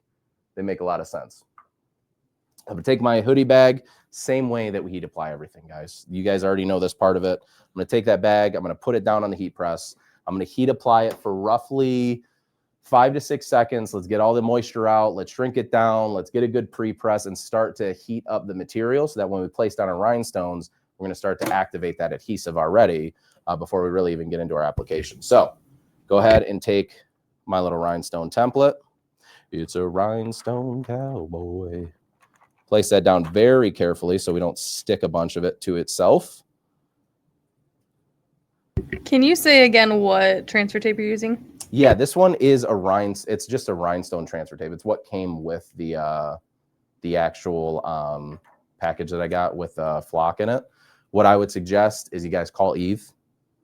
they make a lot of sense. I'm going to take my hoodie bag, same way that we heat apply everything, guys. You guys already know this part of it. I'm going to take that bag. I'm going to put it down on the heat press. I'm going to heat apply it for roughly 5 to 6 seconds. Let's get all the moisture out. Let's shrink it down. Let's get a good pre-press and start to heat up the material so that when we place down our rhinestones, we're going to start to activate that adhesive already before we really even get into our application. So go ahead and take my little rhinestone template. It's a rhinestone cowboy. Place that down very carefully so we don't stick a bunch of it to itself. Can you say again what transfer tape you're using? Yeah, this one is it's just a rhinestone transfer tape. It's what came with the actual package that I got with flock in it. What I would suggest is you guys call Eve,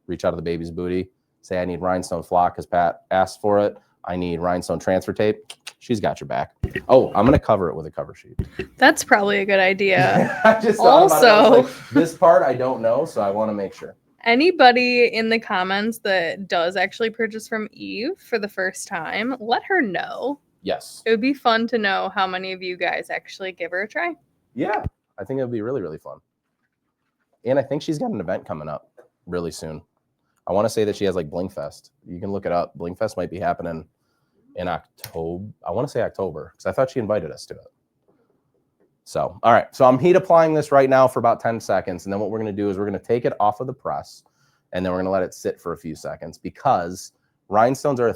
reach out to the baby's booty, say I need rhinestone flock because Pat asked for it. I need rhinestone transfer tape. She's got your back. Oh, I'm going to cover it with a cover sheet. That's probably a good idea. I just thought about it. I was like, this part I don't know, so I want to make sure. Anybody in the comments that does actually purchase from Eve for the first time, let her know. Yes. It would be fun to know how many of you guys actually give her a try. Yeah, I think it would be really, really fun. And I think she's got an event coming up really soon. I want to say that she has like Bling Fest. You can look it up. Bling Fest might be happening in October. I want to say October because I thought she invited us to it. So, all right. So I'm heat applying this right now for about 10 seconds. And then what we're going to do is we're going to take it off of the press and then we're going to let it sit for a few seconds because rhinestones are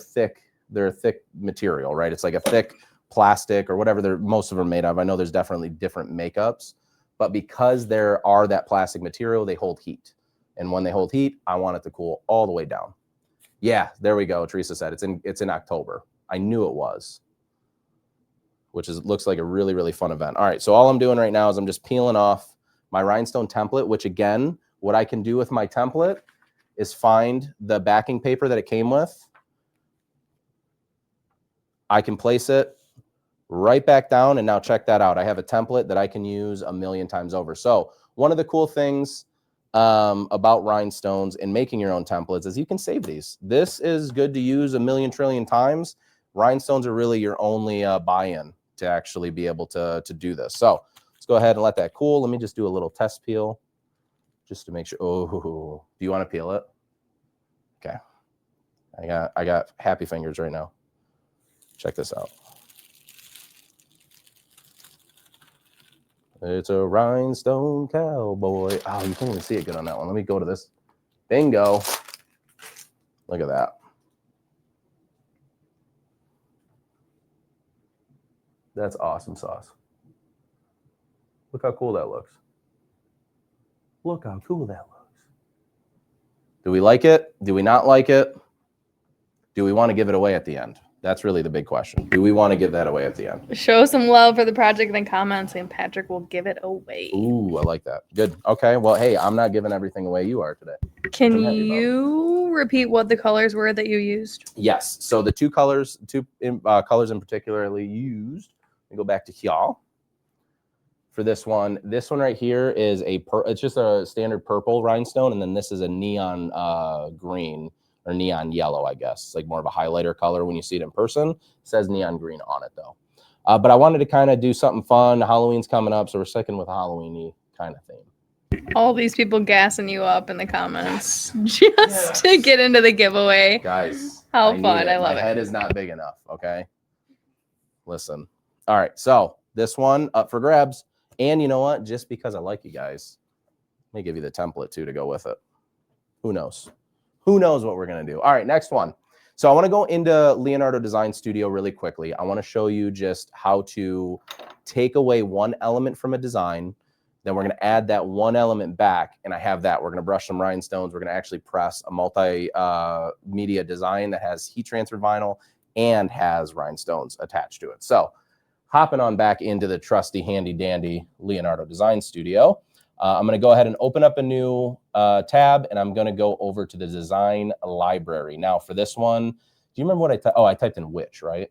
they're a thick material, right? It's like a thick plastic or whatever most of them are made of. I know there's definitely different makeups, but because there are that plastic material, they hold heat. And when they hold heat, I want it to cool all the way down. Yeah, there we go. Teresa said it's in October. I knew it was. Which looks like a really, really fun event. All right, so all I'm doing right now is I'm just peeling off my rhinestone template, which again, what I can do with my template is find the backing paper that it came with. I can place it right back down, and now check that out. I have a template that I can use a million times over. So one of the cool things about rhinestones and making your own templates is you can save these. This is good to use a million trillion times. Rhinestones are really your only buy-in to actually be able to do this. So let's go ahead and let that cool. Let me just do a little test peel just to make sure. Oh, do you want to peel it? Okay. I got happy fingers right now. Check this out. It's a rhinestone cowboy. Oh, you can't even see it good on that one. Let me go to this. Bingo. Look at that. That's awesome sauce. Look how cool that looks. Look how cool that looks. Do we like it? Do we not like it? Do we want to give it away at the end? That's really the big question. Do we want to give that away at the end? Show some love for the project in the comments, and Patrick will give it away. Ooh, I like that. Good. Okay. Well, hey, I'm not giving everything away. You are today. Can you repeat what the colors were that you used? Yes. So the two colors in particularly used. Let me go back to here. For this one right here is it's just a standard purple rhinestone, and then this is a neon green or neon yellow, I guess. It's like more of a highlighter color when you see it in person. It says neon green on it though. But I wanted to kind of do something fun. Halloween's coming up, so we're sticking with a Halloween-y kind of theme. All these people gassing you up in the comments just to get into the giveaway. Guys, how fun. I love it. My head is not big enough, okay? Listen. All right, so this one up for grabs. And you know what? Just because I like you guys, let me give you the template too to go with it. Who knows? Who knows what we're going to do? All right, next one. So I want to go into Leonardo Design Studio really quickly. I want to show you just how to take away one element from a design. Then we're going to add that one element back, and I have that. We're going to brush some rhinestones. We're going to actually press a multi-media design that has heat transfer vinyl and has rhinestones attached to it. So hopping on back into the trusty, handy-dandy Leonardo Design Studio, I'm going to go ahead and open up a new tab, and I'm going to go over to the design library. Now, for this one, do you remember what I typed? Oh, I typed in witch, right?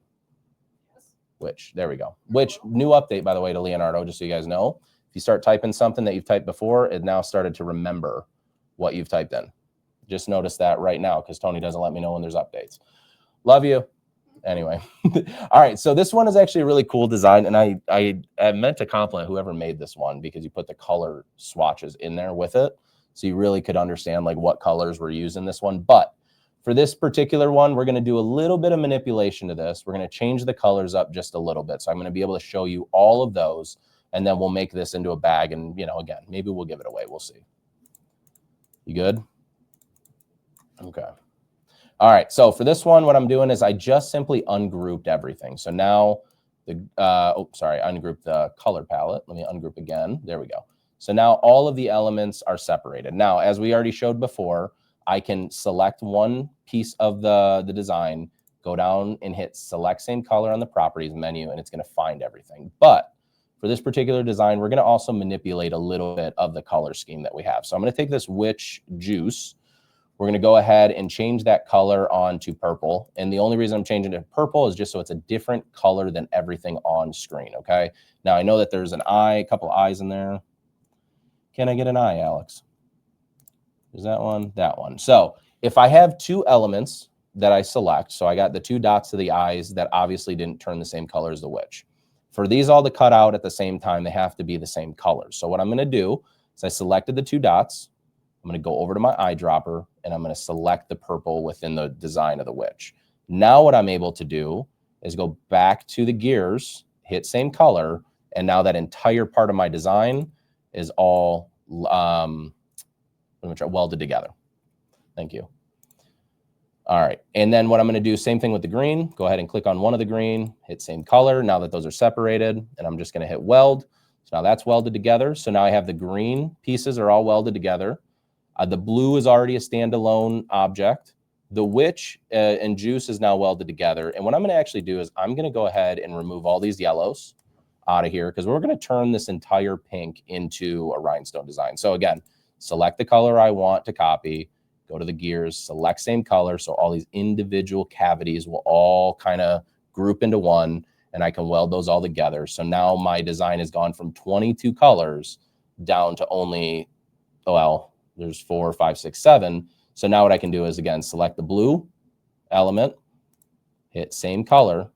Yes. Witch. There we go. Witch, new update, by the way, to Leonardo, just so you guys know. If you start typing something that you've typed before, it now started to remember what you've typed in. Just notice that right now because Tony doesn't let me know when there's updates. Love you. Anyway, all right, so this one is actually a really cool design, and I meant to compliment whoever made this one because you put the color swatches in there with it, so you really could understand like what colors were used in this one. But for this particular one, we're going to do a little bit of manipulation to this. We're going to change the colors up just a little bit, so I'm going to be able to show you all of those, and then we'll make this into a bag, and again, maybe we'll give it away. We'll see. You good? Okay. All right, so for this one, what I'm doing is I just simply ungrouped everything. So now ungrouped the color palette. Let me ungroup again. There we go. So now all of the elements are separated. Now, as we already showed before, I can select one piece of the design, go down and hit select same color on the properties menu, and it's going to find everything. But for this particular design, we're going to also manipulate a little bit of the color scheme that we have. So I'm going to take this witch juice. We're going to go ahead and change that color on to purple. And the only reason I'm changing it to purple is just so it's a different color than everything on screen, okay? Now, I know that there's an eye, a couple eyes in there. Can I get an eye, Alex? Is that one? That one. So if I have two elements that I select, so I got the two dots to the eyes that obviously didn't turn the same color as the witch. For these all to cut out at the same time, they have to be the same color. So what I'm going to do is I selected the two dots. I'm going to go over to my eyedropper, and I'm going to select the purple within the design of the witch. Now what I'm able to do is go back to the gears, hit same color, and now that entire part of my design is all welded together. Thank you. All right, and then what I'm going to do, same thing with the green. Go ahead and click on one of the green, hit same color. Now that those are separated, and I'm just going to hit weld. So now that's welded together. So now I have the green pieces are all welded together. The blue is already a standalone object. The witch and juice is now welded together. And what I'm going to actually do is I'm going to go ahead and remove all these yellows out of here because we're going to turn this entire pink into a rhinestone design. So again, select the color I want to copy, go to the gears, select same color. So all these individual cavities will all kind of group into one, and I can weld those all together. So now my design has gone from 22 colors down to only, there's 4, 5, 6, 7. So now what I can do is, again, select the blue element, hit same color,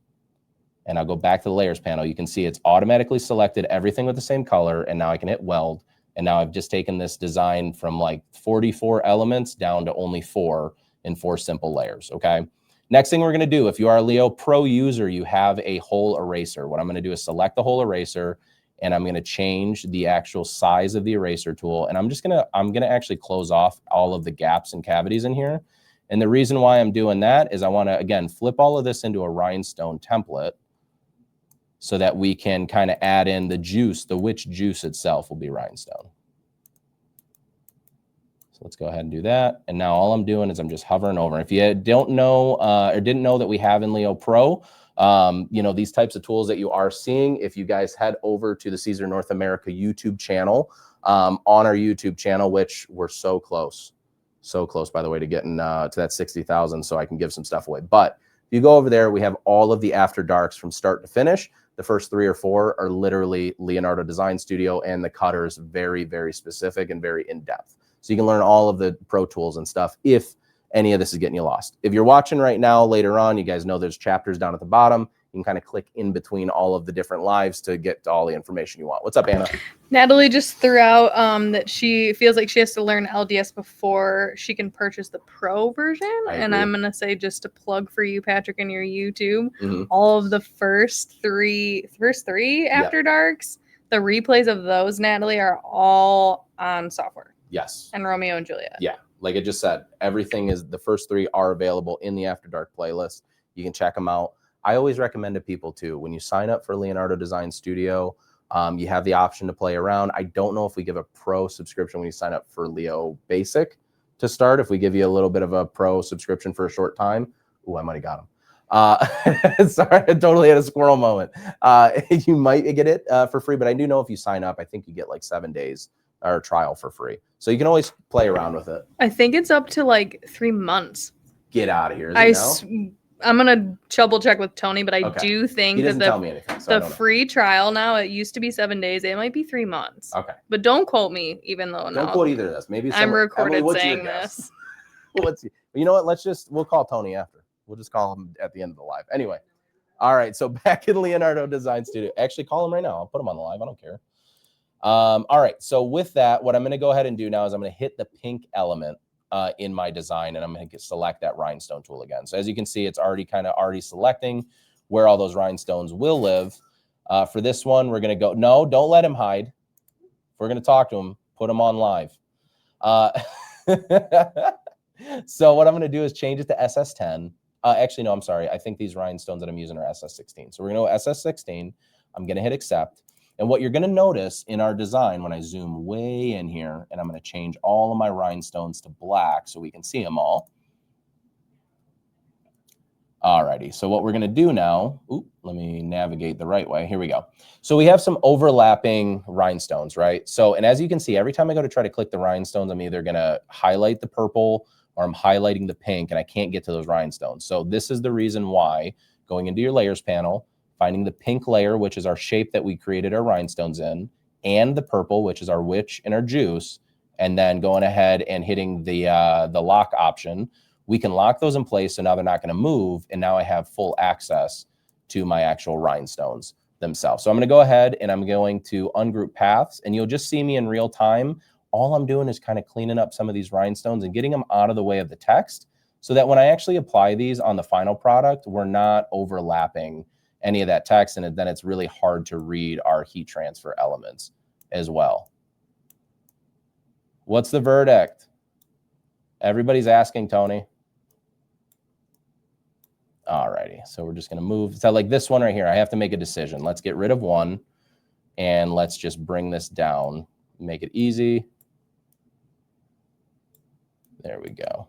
and I'll go back to the layers panel. You can see it's automatically selected everything with the same color, and now I can hit weld. And now I've just taken this design from like 44 elements down to only 4 in 4 simple layers, okay? Next thing we're gonna do, if you are a Leo Pro user, you have a whole eraser. What I'm gonna do is select the whole eraser, and I'm going to change the actual size of the eraser tool. And I'm going to actually close off all of the gaps and cavities in here. And the reason why I'm doing that is I want to, again, flip all of this into a rhinestone template. so that we can kind of add in the juice. The witch juice itself will be rhinestone. So let's go ahead and do that. And now all I'm doing is I'm just hovering over. If you don't know or didn't know that we have in Leo Pro, you know, these types of tools that you are seeing, if you guys head over to the Siser North America YouTube channel, on our YouTube channel, which we're so close, by the way, to getting to that 60,000, so I can give some stuff away. But if you go over there, we have all of the After Darks from start to finish. The first 3 or 4 are literally Leonardo Design Studio, and the cutters very, very specific and very in-depth. So you can learn all of the pro tools and stuff if any of this is getting you lost. If you're watching right now, later on, you guys know there's chapters down at the bottom. You can kind of click in between all of the different lives to get to all the information you want. What's up, Anna? Natalie just threw out that she feels like she has to learn LDS before she can purchase the pro version. And I'm going to say, just to plug for you, Patrick, and your YouTube, all of the first three After Darks, the replays of those, Natalie, are all on software. Yes. And Romeo and Juliet. Yeah. Like I just said, everything is, the first 3 are available in the After Dark playlist. You can check them out. I always recommend to people too, when you sign up for Leonardo Design Studio, you have the option to play around. I don't know if we give a pro subscription when you sign up for Leo Basic to start. If we give you a little bit of a pro subscription for a short time, ooh, I might have got him. Sorry, I totally had a squirrel moment. You might get it for free, but I do know if you sign up, I think you get like 7 days or trial for free. So you can always play around with it. I think it's up to like 3 months. Get out of here. Is it now? I'm going to double check with Tony, but I do think he doesn't that tell me anything, so the free trial now, it used to be 7 days. It might be 3 months. Okay. But don't quote me, even though don't quote either of us. Maybe I'm recorded Emily, saying this. You know what? We'll call Tony after. We'll just call him at the end of the live. Anyway. All right. So back in Leonardo Design Studio. Actually, call him right now. I'll put him on the live. I don't care. All right. So with that, what I'm going to go ahead and do now is I'm going to hit the pink element in my design, and I'm going to select that rhinestone tool again. So as you can see, it's already selecting where all those rhinestones will live. For this one, we're going to go, no, don't let him hide. If we're going to talk to him, put him on live. So what I'm going to do is change it to SS10. Actually, no, I'm sorry. I think these rhinestones that I'm using are SS16. So we're going to go SS16. I'm going to hit accept. And what you're going to notice in our design, when I zoom way in here, and I'm going to change all of my rhinestones to black so we can see them all. Alrighty, so what we're going to do now, let me navigate the right way. Here we go. So we have some overlapping rhinestones, right? So, and as you can see, every time I go to try to click the rhinestones, I'm either going to highlight the purple or I'm highlighting the pink, and I can't get to those rhinestones. So this is the reason why, going into your layers panel, finding the pink layer, which is our shape that we created our rhinestones in, and the purple, which is our witch and our juice, and then going ahead and hitting the lock option, we can lock those in place, so now they're not going to move, and now I have full access to my actual rhinestones themselves. So I'm going to go ahead and I'm going to ungroup paths, and you'll just see me in real time. All I'm doing is kind of cleaning up some of these rhinestones and getting them out of the way of the text, so that when I actually apply these on the final product, we're not overlapping any of that text, and then it's really hard to read our heat transfer elements as well. What's the verdict? Everybody's asking, Tony. Alrighty, so we're just gonna move. So like this one right here, I have to make a decision. Let's get rid of one, and let's just bring this down, make it easy. There we go.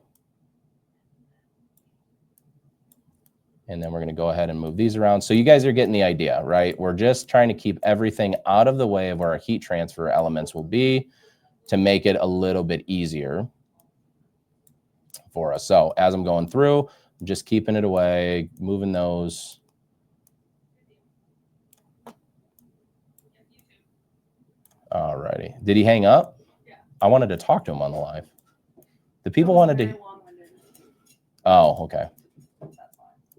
And then we're going to go ahead and move these around. So you guys are getting the idea, right? We're just trying to keep everything out of the way of where our heat transfer elements will be to make it a little bit easier for us. So as I'm going through, I'm just keeping it away, moving those. All righty. Did he hang up? Yeah. I wanted to talk to him on the live. The people wanted to. Oh, okay.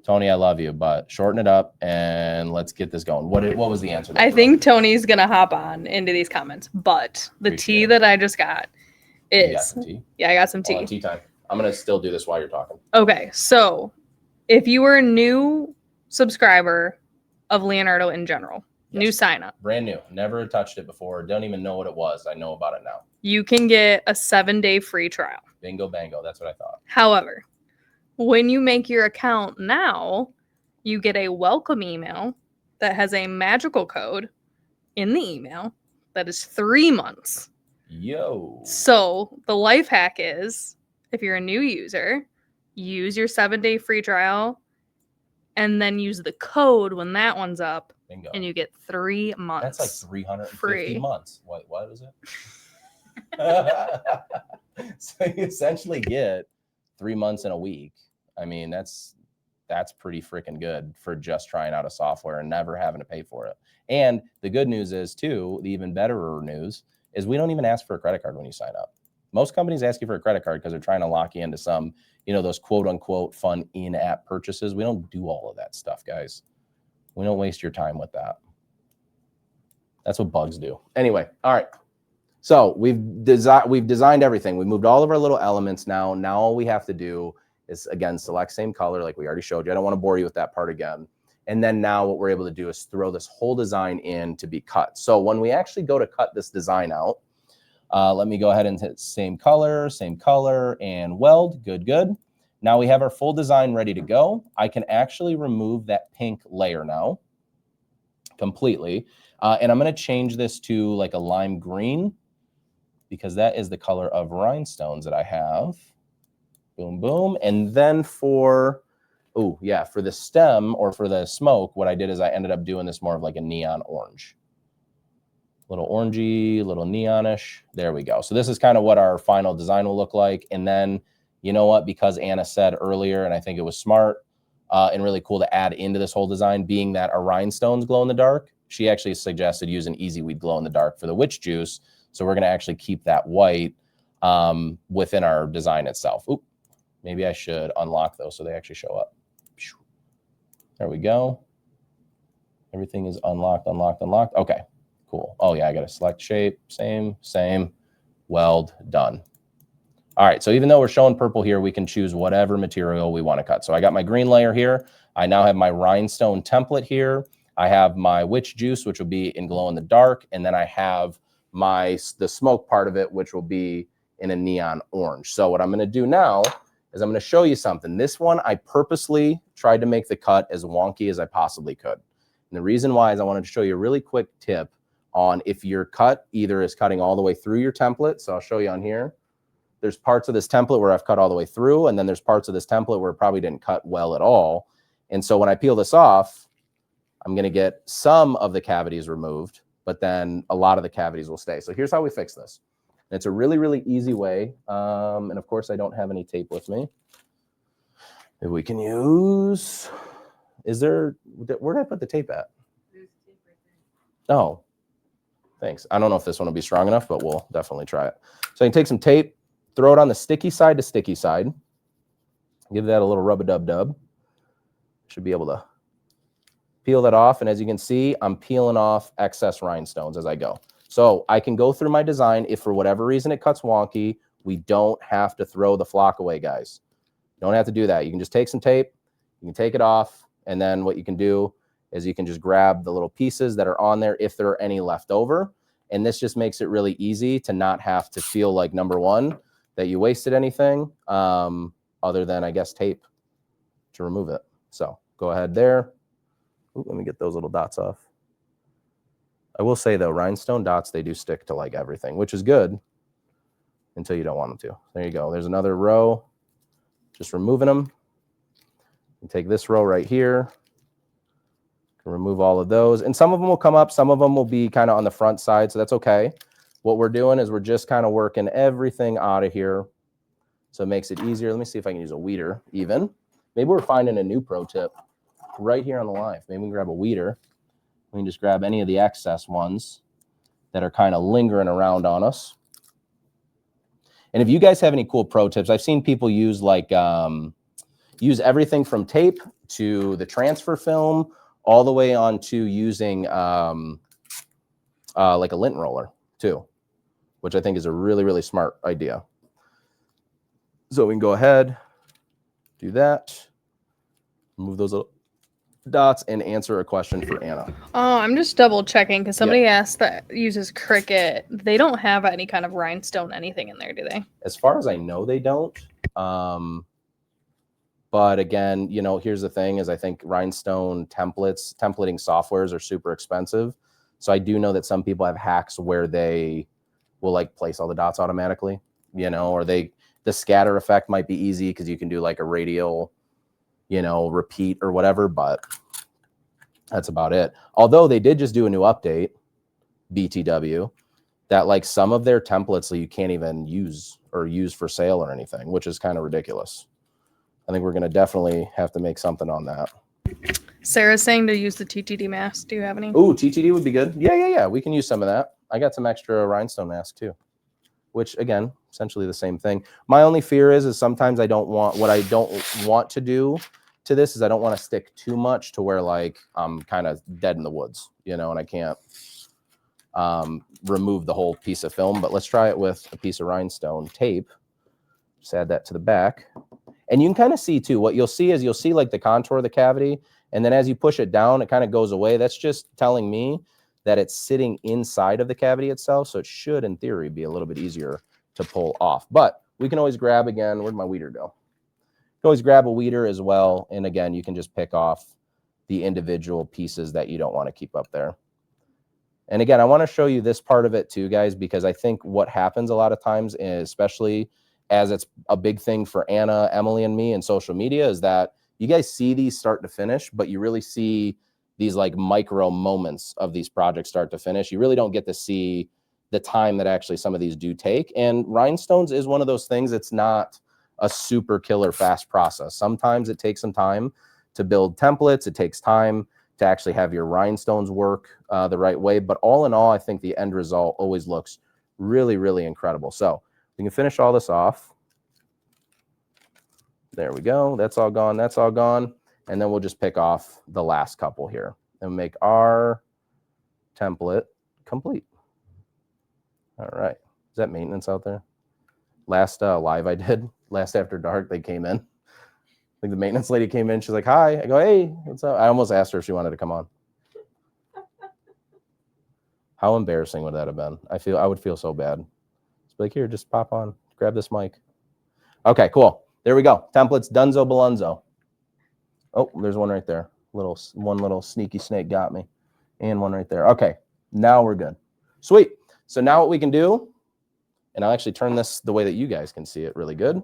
Tony, I love you, but shorten it up and let's get this going. What was the answer? I think Tony's going to hop on into these comments, but the tea that I just got is... You got some tea? Yeah, I got some tea. Tea time. I'm going to still do this while you're talking. Okay, so if you were a new subscriber of Leonardo in general, new sign up. Brand new. Never touched it before. Don't even know what it was. I know about it now. You can get a 7-day free trial. Bingo, bango. That's what I thought. However, when you make your account now, you get a welcome email that has a magical code in the email that is 3 months. Yo. So the life hack is, if you're a new user, use your 7-day free trial and then use the code when that one's up. Bingo. And you get 3 months. That's like 350 free. months. What is it? So you essentially get 3 months in a week. I mean, that's pretty freaking good for just trying out a software and never having to pay for it. And the good news is too, the even better news is we don't even ask for a credit card when you sign up. Most companies ask you for a credit card because they're trying to lock you into some, those quote unquote fun in-app purchases. We don't do all of that stuff, guys. We don't waste your time with that. That's what bugs do. Anyway, all right. So we've designed everything. We moved all of our little elements now. Now all we have to do is, again, select same color like we already showed you. I don't want to bore you with that part again. And then now what we're able to do is throw this whole design in to be cut. So when we actually go to cut this design out, let me go ahead and hit same color, and weld. Good, good. Now we have our full design ready to go. I can actually remove that pink layer now completely. And I'm going to change this to like a lime green because that is the color of rhinestones that I have. Boom, boom. And then for the stem or for the smoke, what I did is I ended up doing this more of like a neon orange. Little orangey, little neonish. There we go. So this is kind of what our final design will look like. And then, you know what, because Anna said earlier, and I think it was smart and really cool to add into this whole design, being that our rhinestones glow in the dark, she actually suggested using Easy Weed glow in the dark for the witch juice. So we're going to actually keep that white within our design itself. Oop, maybe I should unlock those so they actually show up. There we go. Everything is unlocked, unlocked, unlocked. Okay, cool. Oh yeah, I got to select shape, same, weld, done. All right, so even though we're showing purple here, we can choose whatever material we want to cut. So I got my green layer here. I now have my rhinestone template here. I have my witch juice, which will be in glow in the dark. And then I have the smoke part of it, which will be in a neon orange. So what I'm going to do now is I'm going to show you something. This one, I purposely tried to make the cut as wonky as I possibly could. And the reason why is I wanted to show you a really quick tip on if your cut either is cutting all the way through your template. So I'll show you on here. There's parts of this template where I've cut all the way through, and then there's parts of this template where it probably didn't cut well at all. And so when I peel this off, I'm going to get some of the cavities removed, but then a lot of the cavities will stay. So here's how we fix this. And it's a really, really easy way. And of course, I don't have any tape with me. If we can use, where did I put the tape at? Oh, thanks. I don't know if this one will be strong enough, but we'll definitely try it. So I can take some tape, throw it on the sticky side to sticky side. Give that a little rub-a-dub-dub. Should be able to peel that off. And as you can see, I'm peeling off excess rhinestones as I go. So I can go through my design. If for whatever reason it cuts wonky, we don't have to throw the flock away, guys. You don't have to do that. You can just take some tape, you can take it off, and then what you can do is you can just grab the little pieces that are on there if there are any left over. And this just makes it really easy to not have to feel like, number one, that you wasted anything other than, I guess, tape to remove it. So go ahead there. Ooh, let me get those little dots off. I will say, though, rhinestone dots, they do stick to like everything, which is good until you don't want them to. There you go. There's another row. Just removing them. You take this row right here. Can remove all of those. And some of them will come up. Some of them will be kind of on the front side, so that's okay. What we're doing is we're just kind of working everything out of here. So it makes it easier. Let me see if I can use a weeder even. Maybe we're finding a new pro tip right here on the live. Maybe we can grab a weeder. We can just grab any of the excess ones that are kind of lingering around on us. And if you guys have any cool pro tips, I've seen people use like, use everything from tape to the transfer film, all the way on to using like a lint roller too, which I think is a really, really smart idea. So we can go ahead, do that, move those little dots, and answer a question for Anna. Oh, I'm just double checking because somebody asked that uses Cricut. They don't have any kind of rhinestone anything in there, do they? As far as I know, they don't. But again, you know, here's the thing is I think rhinestone templating softwares are super expensive. So I do know that some people have hacks where they will like place all the dots automatically, you know, or the scatter effect might be easy because you can do like a radial, you know, repeat or whatever, but that's about it. Although they did just do a new update, BTW, that like some of their templates you can't even use for sale or anything, which is kind of ridiculous. I think we're going to definitely have to make something on that. Sarah's saying to use the TTD mask. Do you have any? Ooh, TTD would be good. Yeah. We can use some of that. I got some extra rhinestone mask too, which again, essentially the same thing. My only fear is sometimes I don't want to do to this is I don't want to stick too much to where like I'm kind of dead in the woods, you know, and I can't remove the whole piece of film. But let's try it with a piece of rhinestone tape. Just add that to the back. And you can kind of see too, what you'll see is you'll see like the contour of the cavity. And then as you push it down, it kind of goes away. That's just telling me that it's sitting inside of the cavity itself. So it should, in theory, be a little bit easier to pull off. But we can always grab again. Where'd my weeder go? You can always grab a weeder as well. And again, you can just pick off the individual pieces that you don't want to keep up there. And again, I want to show you this part of it too, guys, because I think what happens a lot of times, especially as it's a big thing for Anna, Emily, and me in social media, is that you guys see these start to finish, but you really see these like micro moments of these projects start to finish. You really don't get to see the time that actually some of these do take. And rhinestones is one of those things. It's not a super killer fast process. Sometimes it takes some time to build templates. It takes time to actually have your rhinestones work the right way. But all in all, I think the end result always looks really, really incredible. So we can finish all this off. There we go. That's all gone. That's all gone. And then we'll just pick off the last couple here and make our template complete. All right. Is that maintenance out there? Last live I did, last After Dark, they came in. I think the maintenance lady came in. She's like, hi. I go, hey, what's up? I almost asked her if she wanted to come on. How embarrassing would that have been? I would feel so bad. It's like, here, just pop on. Grab this mic. Okay, cool. There we go. Templates, Dunzo Balunzo. Oh, there's one right there. One little sneaky snake got me. And one right there. Okay, now we're good. Sweet. So now what we can do, and I'll actually turn this the way that you guys can see it really good.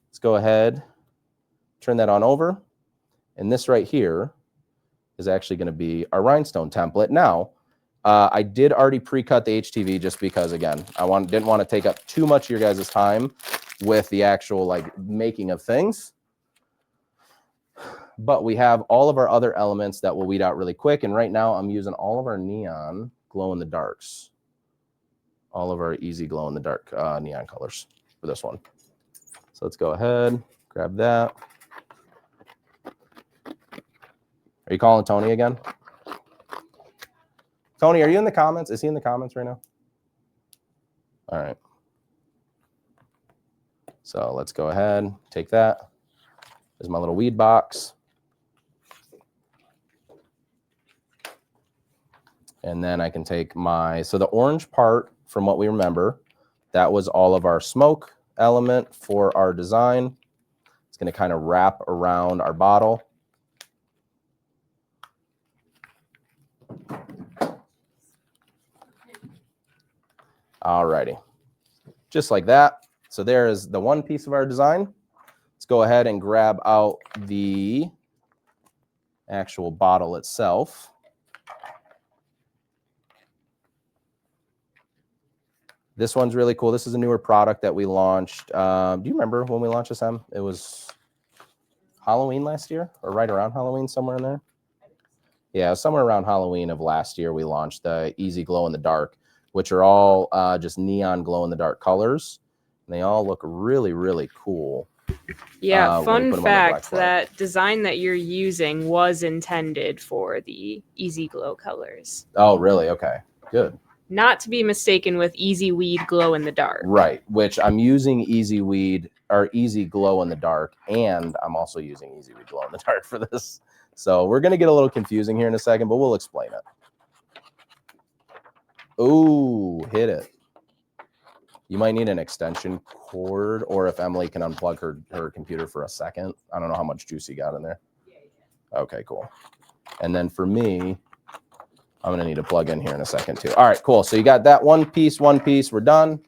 Let's go ahead, turn that on over. And this right here is actually going to be our rhinestone template. Now, I did already pre-cut the HTV just because, again, didn't want to take up too much of your guys' time with the actual like making of things. But we have all of our other elements that will weed out really quick. And right now I'm using all of our neon glow-in-the-darks. All of our easy glow-in-the-dark neon colors for this one. So let's go ahead, grab that. Are you calling Tony again? Tony, are you in the comments? Is he in the comments right now? All right. So let's go ahead, take that. There's my little weed box. And then I can take so the orange part, from what we remember, that was all of our smoke element for our design. It's going to kind of wrap around our bottle. Alrighty, just like that. So there is the one piece of our design. Let's go ahead and grab out the actual bottle itself. This one's really cool. This is a newer product that we launched. Do you remember when we launched this, Em? It was Halloween last year, or right around Halloween, somewhere in there? Yeah, somewhere around Halloween of last year, we launched the Easy Glow in the Dark, which are all just neon glow-in-the-dark colors. And they all look really, really cool. Yeah, fun fact, that design that you're using was intended for the Easy Glow colors. Oh, really? Okay, good. Not to be mistaken with Easy Weed Glow in the Dark. Right, which I'm using Easy Weed, or Easy Glow in the Dark, and I'm also using Easy Weed Glow in the Dark for this. So we're going to get a little confusing here in a second, but we'll explain it. Ooh, hit it. You might need an extension cord, or if Emily can unplug her computer for a second. I don't know how much juice you got in there. Okay, cool. And then for me, I'm gonna need to plug in here in a second too. All right, cool. So you got that one piece, we're done.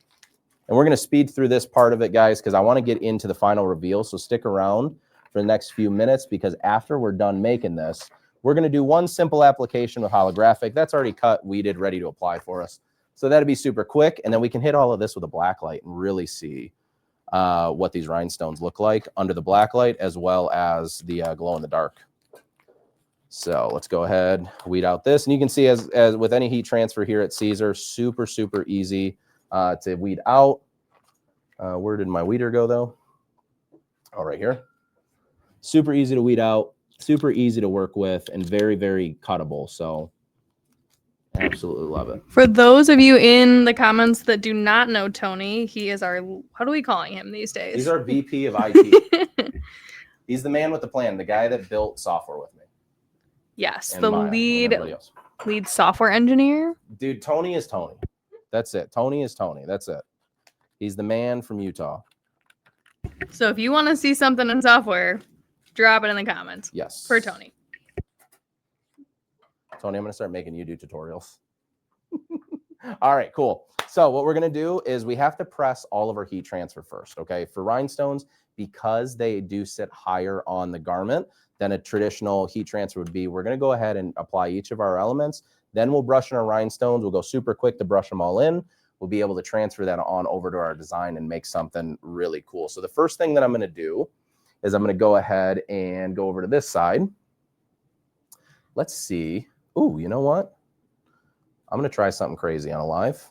And we're gonna speed through this part of it, guys, because I wanna get into the final reveal. So stick around for the next few minutes, because after we're done making this, we're gonna do one simple application with Holographic. That's already cut, weeded, ready to apply for us. So that'd be super quick. And then we can hit all of this with a black light and really see what these rhinestones look like under the black light, as well as the glow in the dark. So let's go ahead, weed out this. And you can see as with any heat transfer here at Siser, super, super easy to weed out. Where did my weeder go though? Oh, right here. Super easy to weed out, super easy to work with, and very, very cuttable. So absolutely love it. For those of you in the comments that do not know Tony, he is our, what are we calling him these days? He's our VP of IT. He's the man with the plan, the guy that built software with me. Yes, and the Maya, lead software engineer. Dude, Tony is Tony. That's it. Tony is Tony. That's it. He's the man from Utah. So if you want to see something in software, drop it in the comments. Yes. For Tony. Tony, I'm going to start making you do tutorials. All right, cool. So what we're going to do is we have to press all of our heat transfer first, okay? For rhinestones, because they do sit higher on the garment than a traditional heat transfer would be, we're going to go ahead and apply each of our elements. Then we'll brush in our rhinestones. We'll go super quick to brush them all in. We'll be able to transfer that on over to our design and make something really cool. So the first thing that I'm going to do is I'm going to go ahead and go over to this side. Let's see. Ooh, you know what? I'm going to try something crazy on a live.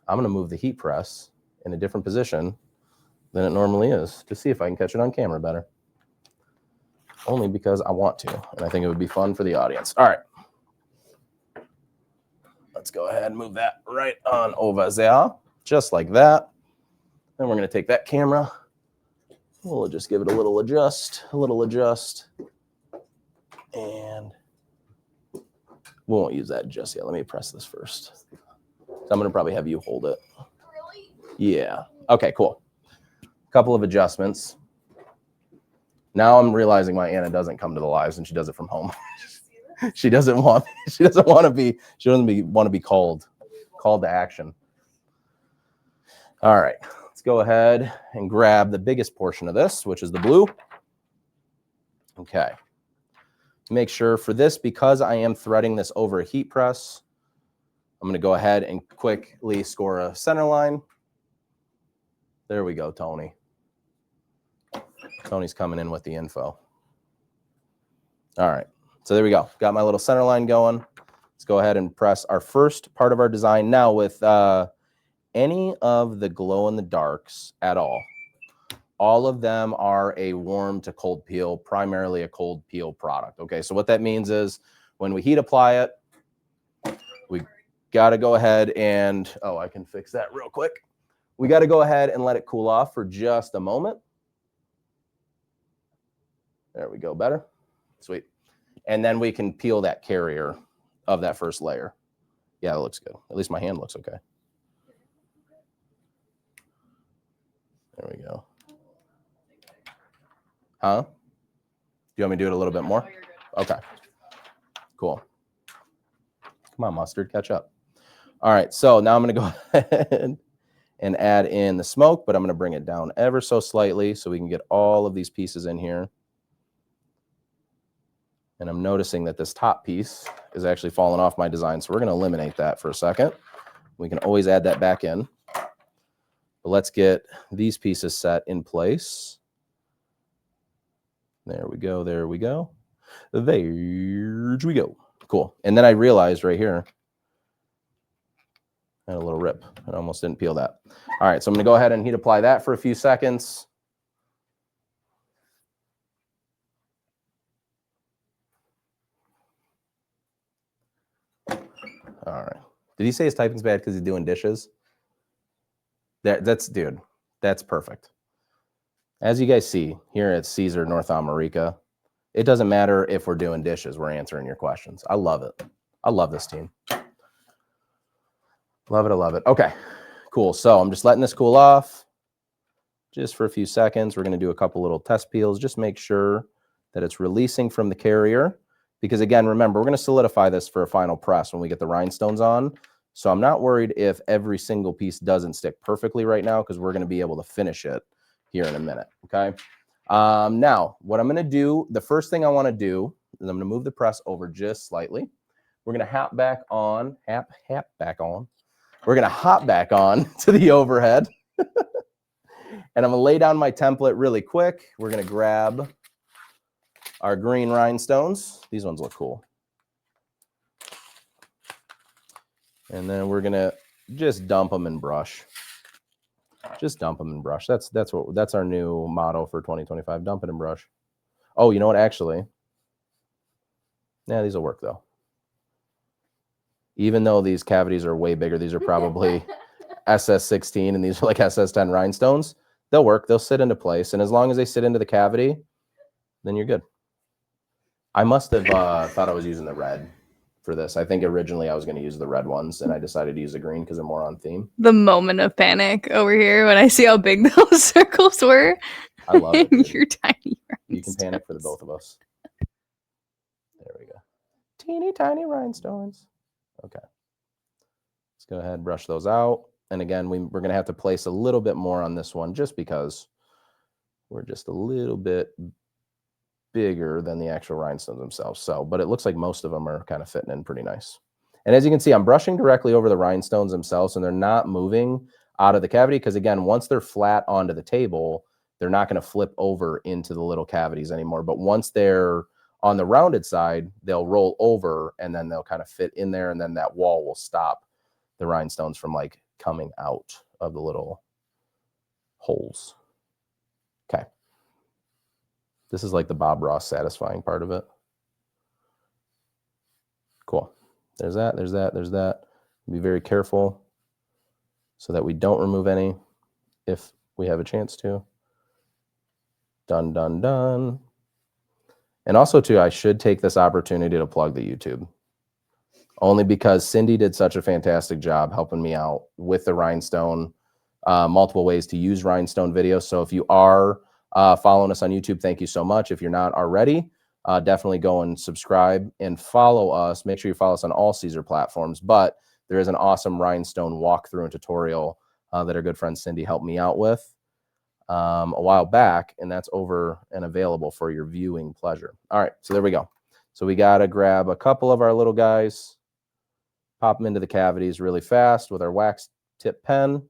I'm going to move the heat press in a different position than it normally is to see if I can catch it on camera better. Only because I want to, and I think it would be fun for the audience. All right. Let's go ahead and move that right on over there, just like that. Then we're going to take that camera. We'll just give it a little adjust, and we won't use that just yet. Let me press this first. So I'm going to probably have you hold it. Really? Yeah. Okay, cool. Couple of adjustments. Now I'm realizing why Anna doesn't come to the lives and she does it from home. She doesn't want to be called to action. All right. Let's go ahead and grab the biggest portion of this, which is the blue. Okay. Make sure for this, because I am threading this over a heat press, I'm going to go ahead and quickly score a center line. There we go, Tony. Tony's coming in with the info. All right. So there we go. Got my little center line going. Let's go ahead and press our first part of our design. Now with any of the glow in the darks at all of them are a warm to cold peel, primarily a cold peel product. Okay, so what that means is when we heat apply it, we got to go ahead and, oh, I can fix that real quick. We got to go ahead and let it cool off for just a moment. There we go, better. Sweet. And then we can peel that carrier of that first layer. Yeah, it looks good. At least my hand looks okay. There we go. Huh? Do you want me to do it a little bit more? Okay. Cool. Come on, mustard, catch up. All right, so now I'm going to go ahead and add in the smoke, but I'm going to bring it down ever so slightly so we can get all of these pieces in here. And I'm noticing that this top piece is actually falling off my design, so we're going to eliminate that for a second. We can always add that back in. But let's get these pieces set in place. There we go, there we go. There we go. Cool. And then I realized right here, I had a little rip. I almost didn't peel that. All right, so I'm going to go ahead and heat apply that for a few seconds. All right. Did he say his typing's bad because he's doing dishes? Dude, that's perfect. As you guys see here at Siser North America, it doesn't matter if we're doing dishes, we're answering your questions. I love it. I love this team. Love it, I love it. Okay, cool. So I'm just letting this cool off just for a few seconds. We're going to do a couple little test peels. Just make sure that it's releasing from the carrier. Because again, remember, we're going to solidify this for a final press when we get the rhinestones on. So I'm not worried if every single piece doesn't stick perfectly right now, because we're going to be able to finish it here in a minute. Okay. Now, what I'm going to do, the first thing I want to do is I'm going to move the press over just slightly. We're going to hop back on. We're going to hop back on to the overhead. And I'm going to lay down my template really quick. We're going to grab our green rhinestones. These ones look cool. And then we're going to just dump them in brush. Just dump them in brush. That's our new motto for 2025. Dump it in brush. Oh, you know what? Actually, yeah, these will work though. Even though these cavities are way bigger, these are probably SS16 and these are like SS10 rhinestones. They'll work. They'll sit into place. And as long as they sit into the cavity, then you're good. I must have thought I was using the red for this. I think originally I was going to use the red ones, and I decided to use the green because they're more on theme. The moment of panic over here when I see how big those circles were. I love it. Dude. Your tiny rhinestones. You can panic for the both of us. There we go. Teeny tiny rhinestones. Okay. Let's go ahead and brush those out. And again, we're going to have to place a little bit more on this one just because we're just a little bit bigger than the actual rhinestones themselves. So, but it looks like most of them are kind of fitting in pretty nice. And as you can see, I'm brushing directly over the rhinestones themselves, and they're not moving out of the cavity because, again, once they're flat onto the table, they're not going to flip over into the little cavities anymore. But once they're on the rounded side, they'll roll over, and then they'll kind of fit in there, and then that wall will stop the rhinestones from like coming out of the little holes. Okay. This is like the Bob Ross satisfying part of it. Cool. There's that, there's that, there's that. Be very careful so that we don't remove any if we have a chance to. Done, done, done. And also, too, I should take this opportunity to plug the YouTube. Only because Cindy did such a fantastic job helping me out with the rhinestone, multiple ways to use rhinestone videos. So if you are following us on YouTube, thank you so much. If you're not already, definitely go and subscribe and follow us. Make sure you follow us on all Siser platforms. But there is an awesome rhinestone walkthrough and tutorial that our good friend Cindy helped me out with a while back, and that's over and available for your viewing pleasure. All right, so there we go. So we got to grab a couple of our little guys, pop them into the cavities really fast with our wax tip pen.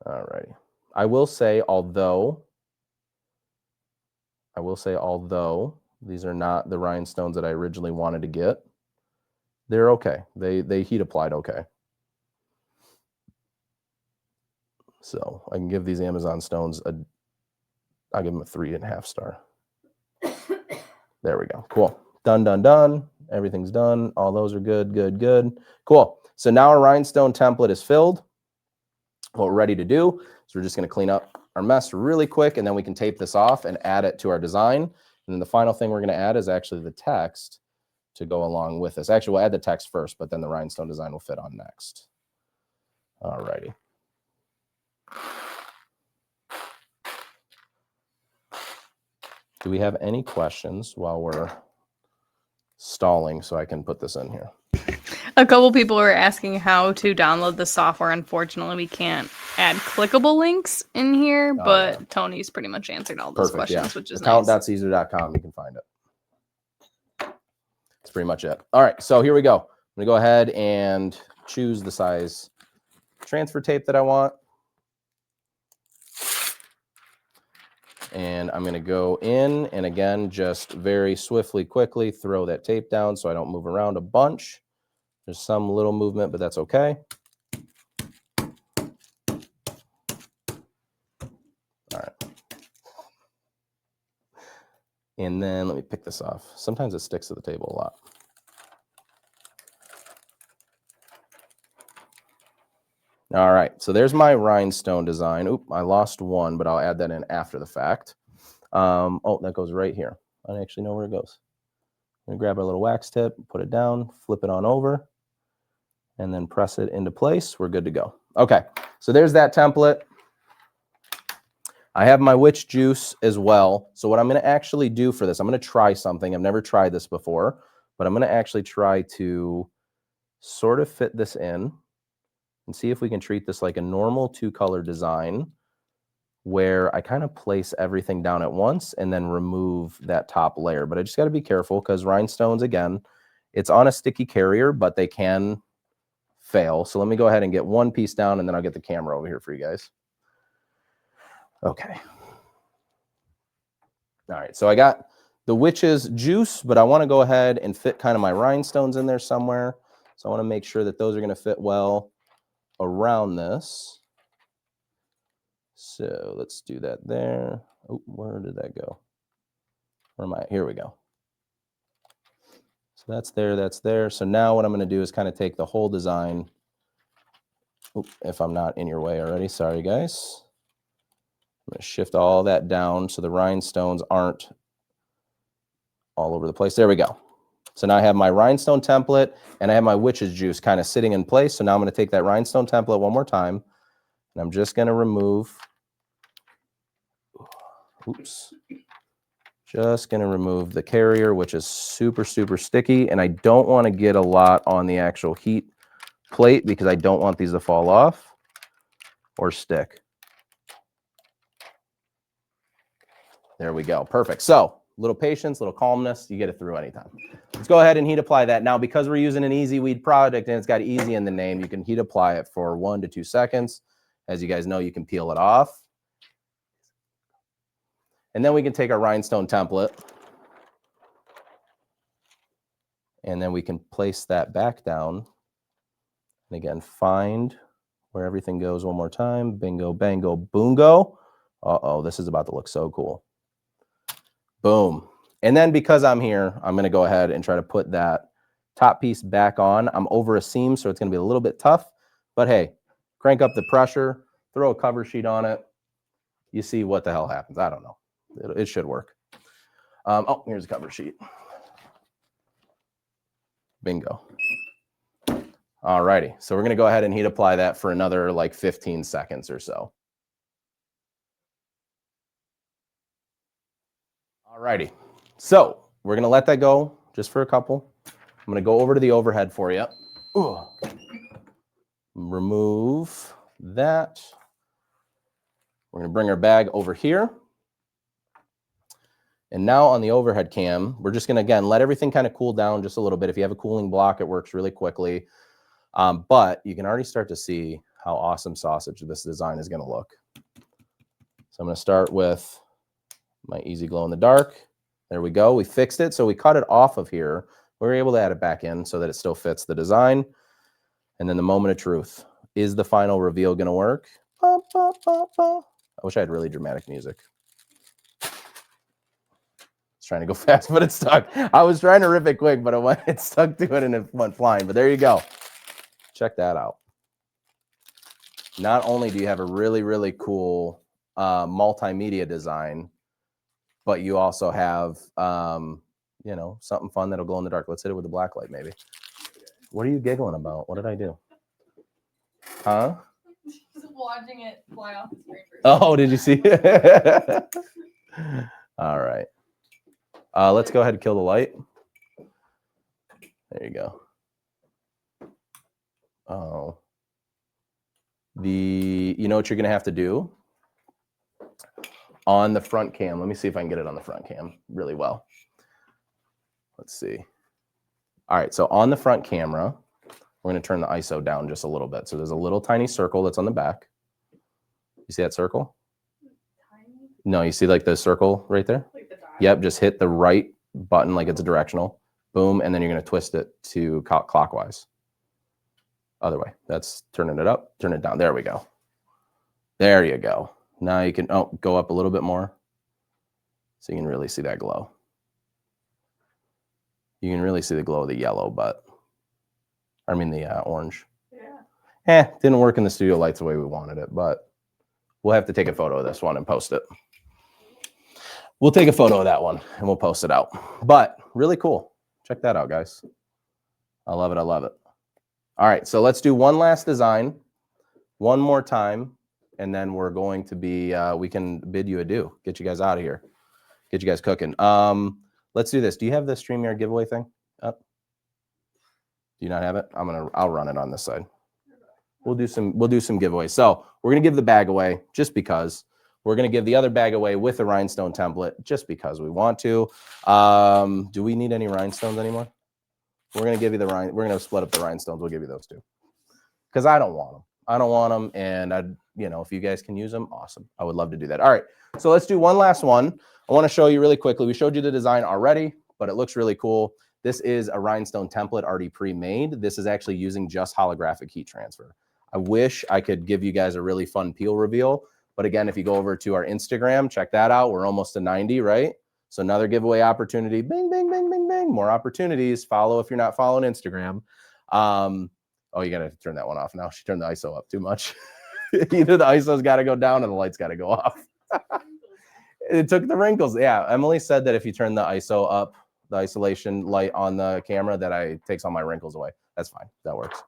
All righty. I will say, although these are not the rhinestones that I originally wanted to get, they're okay. They heat applied okay. So I can give these Amazon stones I'll give them a 3.5 star. There we go. Cool. Done, done, done. Everything's done. All those are good, good, good. Cool. So now our rhinestone template is filled. What we're ready to do is we're just going to clean up our mess really quick, and then we can tape this off and add it to our design. And then the final thing we're going to add is actually the text to go along with this. Actually, we'll add the text first, but then the rhinestone design will fit on next. All righty. Do we have any questions while we're stalling so I can put this in here? A couple people were asking how to download the software. Unfortunately, we can't add clickable links in here, but yeah. Tony's pretty much answered all those questions, which is nice. Account.siser.com, you can find it. That's pretty much it. All right, so here we go. I'm going to go ahead and choose the size transfer tape that I want. And I'm going to go in and, again, just very swiftly, quickly throw that tape down so I don't move around a bunch. There's some little movement, but that's okay. All right. And then let me pick this off. Sometimes it sticks to the table a lot. All right, so there's my rhinestone design. Oop, I lost one, but I'll add that in after the fact. Oh, that goes right here. I don't actually know where it goes. I'm gonna grab our little wax tip, put it down, flip it on over. and then press it into place. We're good to go. Okay, so there's that template. I have my witch juice as well. So what I'm going to actually do for this, I'm going to try something. I've never tried this before, but I'm going to actually try to sort of fit this in and see if we can treat this like a normal 2-color design where I kind of place everything down at once and then remove that top layer. But I just got to be careful because rhinestones, again, it's on a sticky carrier, but they can fail. So let me go ahead and get one piece down and then I'll get the camera over here for you guys. Okay. All right, so I got the witch's juice, but I want to go ahead and fit kind of my rhinestones in there somewhere. So I want to make sure that those are going to fit well around this. So let's do that there. Oh, where did that go? Where am I? Here we go. So that's there, that's there. So now what I'm going to do is kind of take the whole design. Oop, if I'm not in your way already, sorry guys. I'm going to shift all that down so the rhinestones aren't all over the place. There we go. So now I have my rhinestone template and I have my witch's juice kind of sitting in place. So now I'm going to take that rhinestone template one more time and I'm just going to remove, oops, just going to remove the carrier, which is super, super sticky. And I don't want to get a lot on the actual heat plate because I don't want these to fall off or stick. There we go. Perfect. So a little patience, little calmness, you get it through anytime. Let's go ahead and heat apply that. Now, because we're using an easy weed product and it's got easy in the name, you can heat apply it for 1 to 2 seconds. As you guys know, you can peel it off. And then we can take our rhinestone template and then we can place that back down. And again, find where everything goes one more time. Bingo, bango, boongo. Uh-oh, this is about to look so cool. Boom. And then because I'm here, I'm going to go ahead and try to put that top piece back on. I'm over a seam, so it's going to be a little bit tough. But hey, crank up the pressure, throw a cover sheet on it. You see what the hell happens. I don't know. It should work. Oh, here's a cover sheet. Bingo. All righty. So we're going to go ahead and heat apply that for another like 15 seconds or so. All righty. So we're going to let that go just for a couple. I'm going to go over to the overhead for you. Ooh. Remove that. We're going to bring our bag over here. And now on the overhead cam, we're just going to, again, let everything kind of cool down just a little bit. If you have a cooling block, it works really quickly. But you can already start to see how awesome sausage this design is going to look. So I'm going to start with my easy glow in the dark. There we go. We fixed it. So we cut it off of here. We were able to add it back in so that it still fits the design. And then the moment of truth. Is the final reveal going to work? Ba, ba, ba, ba. I wish I had really dramatic music. Trying to go fast, but it stuck. I was trying to rip it quick, but it stuck to it and it went flying. But there you go. Check that out. Not only do you have a really, really cool multimedia design, but you also have, you know, something fun that'll glow in the dark. Let's hit it with the black light, maybe. What are you giggling about? What did I do? Huh? Just watching it fly off the screen. Oh, did you see? All right. Let's go ahead and kill the light. There you go. Oh. You know what you're going to have to do? On the front cam. Let me see if I can get it on the front cam really well. Let's see. All right, so on the front camera, we're going to turn the ISO down just a little bit. So there's a little tiny circle that's on the back. You see that circle? Tiny? No, you see like the circle right there? Like the dial. Yep, just hit the right button like it's a directional. Boom, and then you're going to twist it to clockwise. Other way. That's turning it up, turn it down. There we go. There you go. Now you can go up a little bit more so you can really see that glow. You can really see the glow of the yellow, but I mean the orange. Yeah. Didn't work in the studio lights the way we wanted it, but we'll have to take a photo of this one and post it. We'll take a photo of that one and we'll post it out. But really cool. Check that out, guys. I love it. I love it. All right, so let's do one last design, one more time, and then we're going to be, we can bid you adieu, get you guys out of here, get you guys cooking. Let's do this. Do you have the StreamYard giveaway thing up? Do you not have it? I'll run it on this side. We'll do some giveaways. So we're gonna give the bag away just because. We're gonna give the other bag away with the rhinestone template just because we want to. Do we need any rhinestones anymore? We're gonna give you we're gonna split up the rhinestones. We'll give you those too, because I don't want them. I don't want them, and if you guys can use them, awesome. I would love to do that. All right, so let's do one last one. I want to show you really quickly. We showed you the design already, but it looks really cool. This is a rhinestone template already pre-made. This is actually using just holographic heat transfer. I wish I could give you guys a really fun peel reveal, but again, if you go over to our Instagram, check that out. We're almost to 90, right? So another giveaway opportunity. Bing, bing, bing, bing, bing. More opportunities. Follow if you're not following Instagram. Oh, you got to turn that one off now. She turned the ISO up too much. Either the ISO's got to go down or the light's got to go off. It took the wrinkles. Yeah, Emily said that if you turn the ISO up, the isolation light on the camera, that it takes all my wrinkles away. That's fine. That works.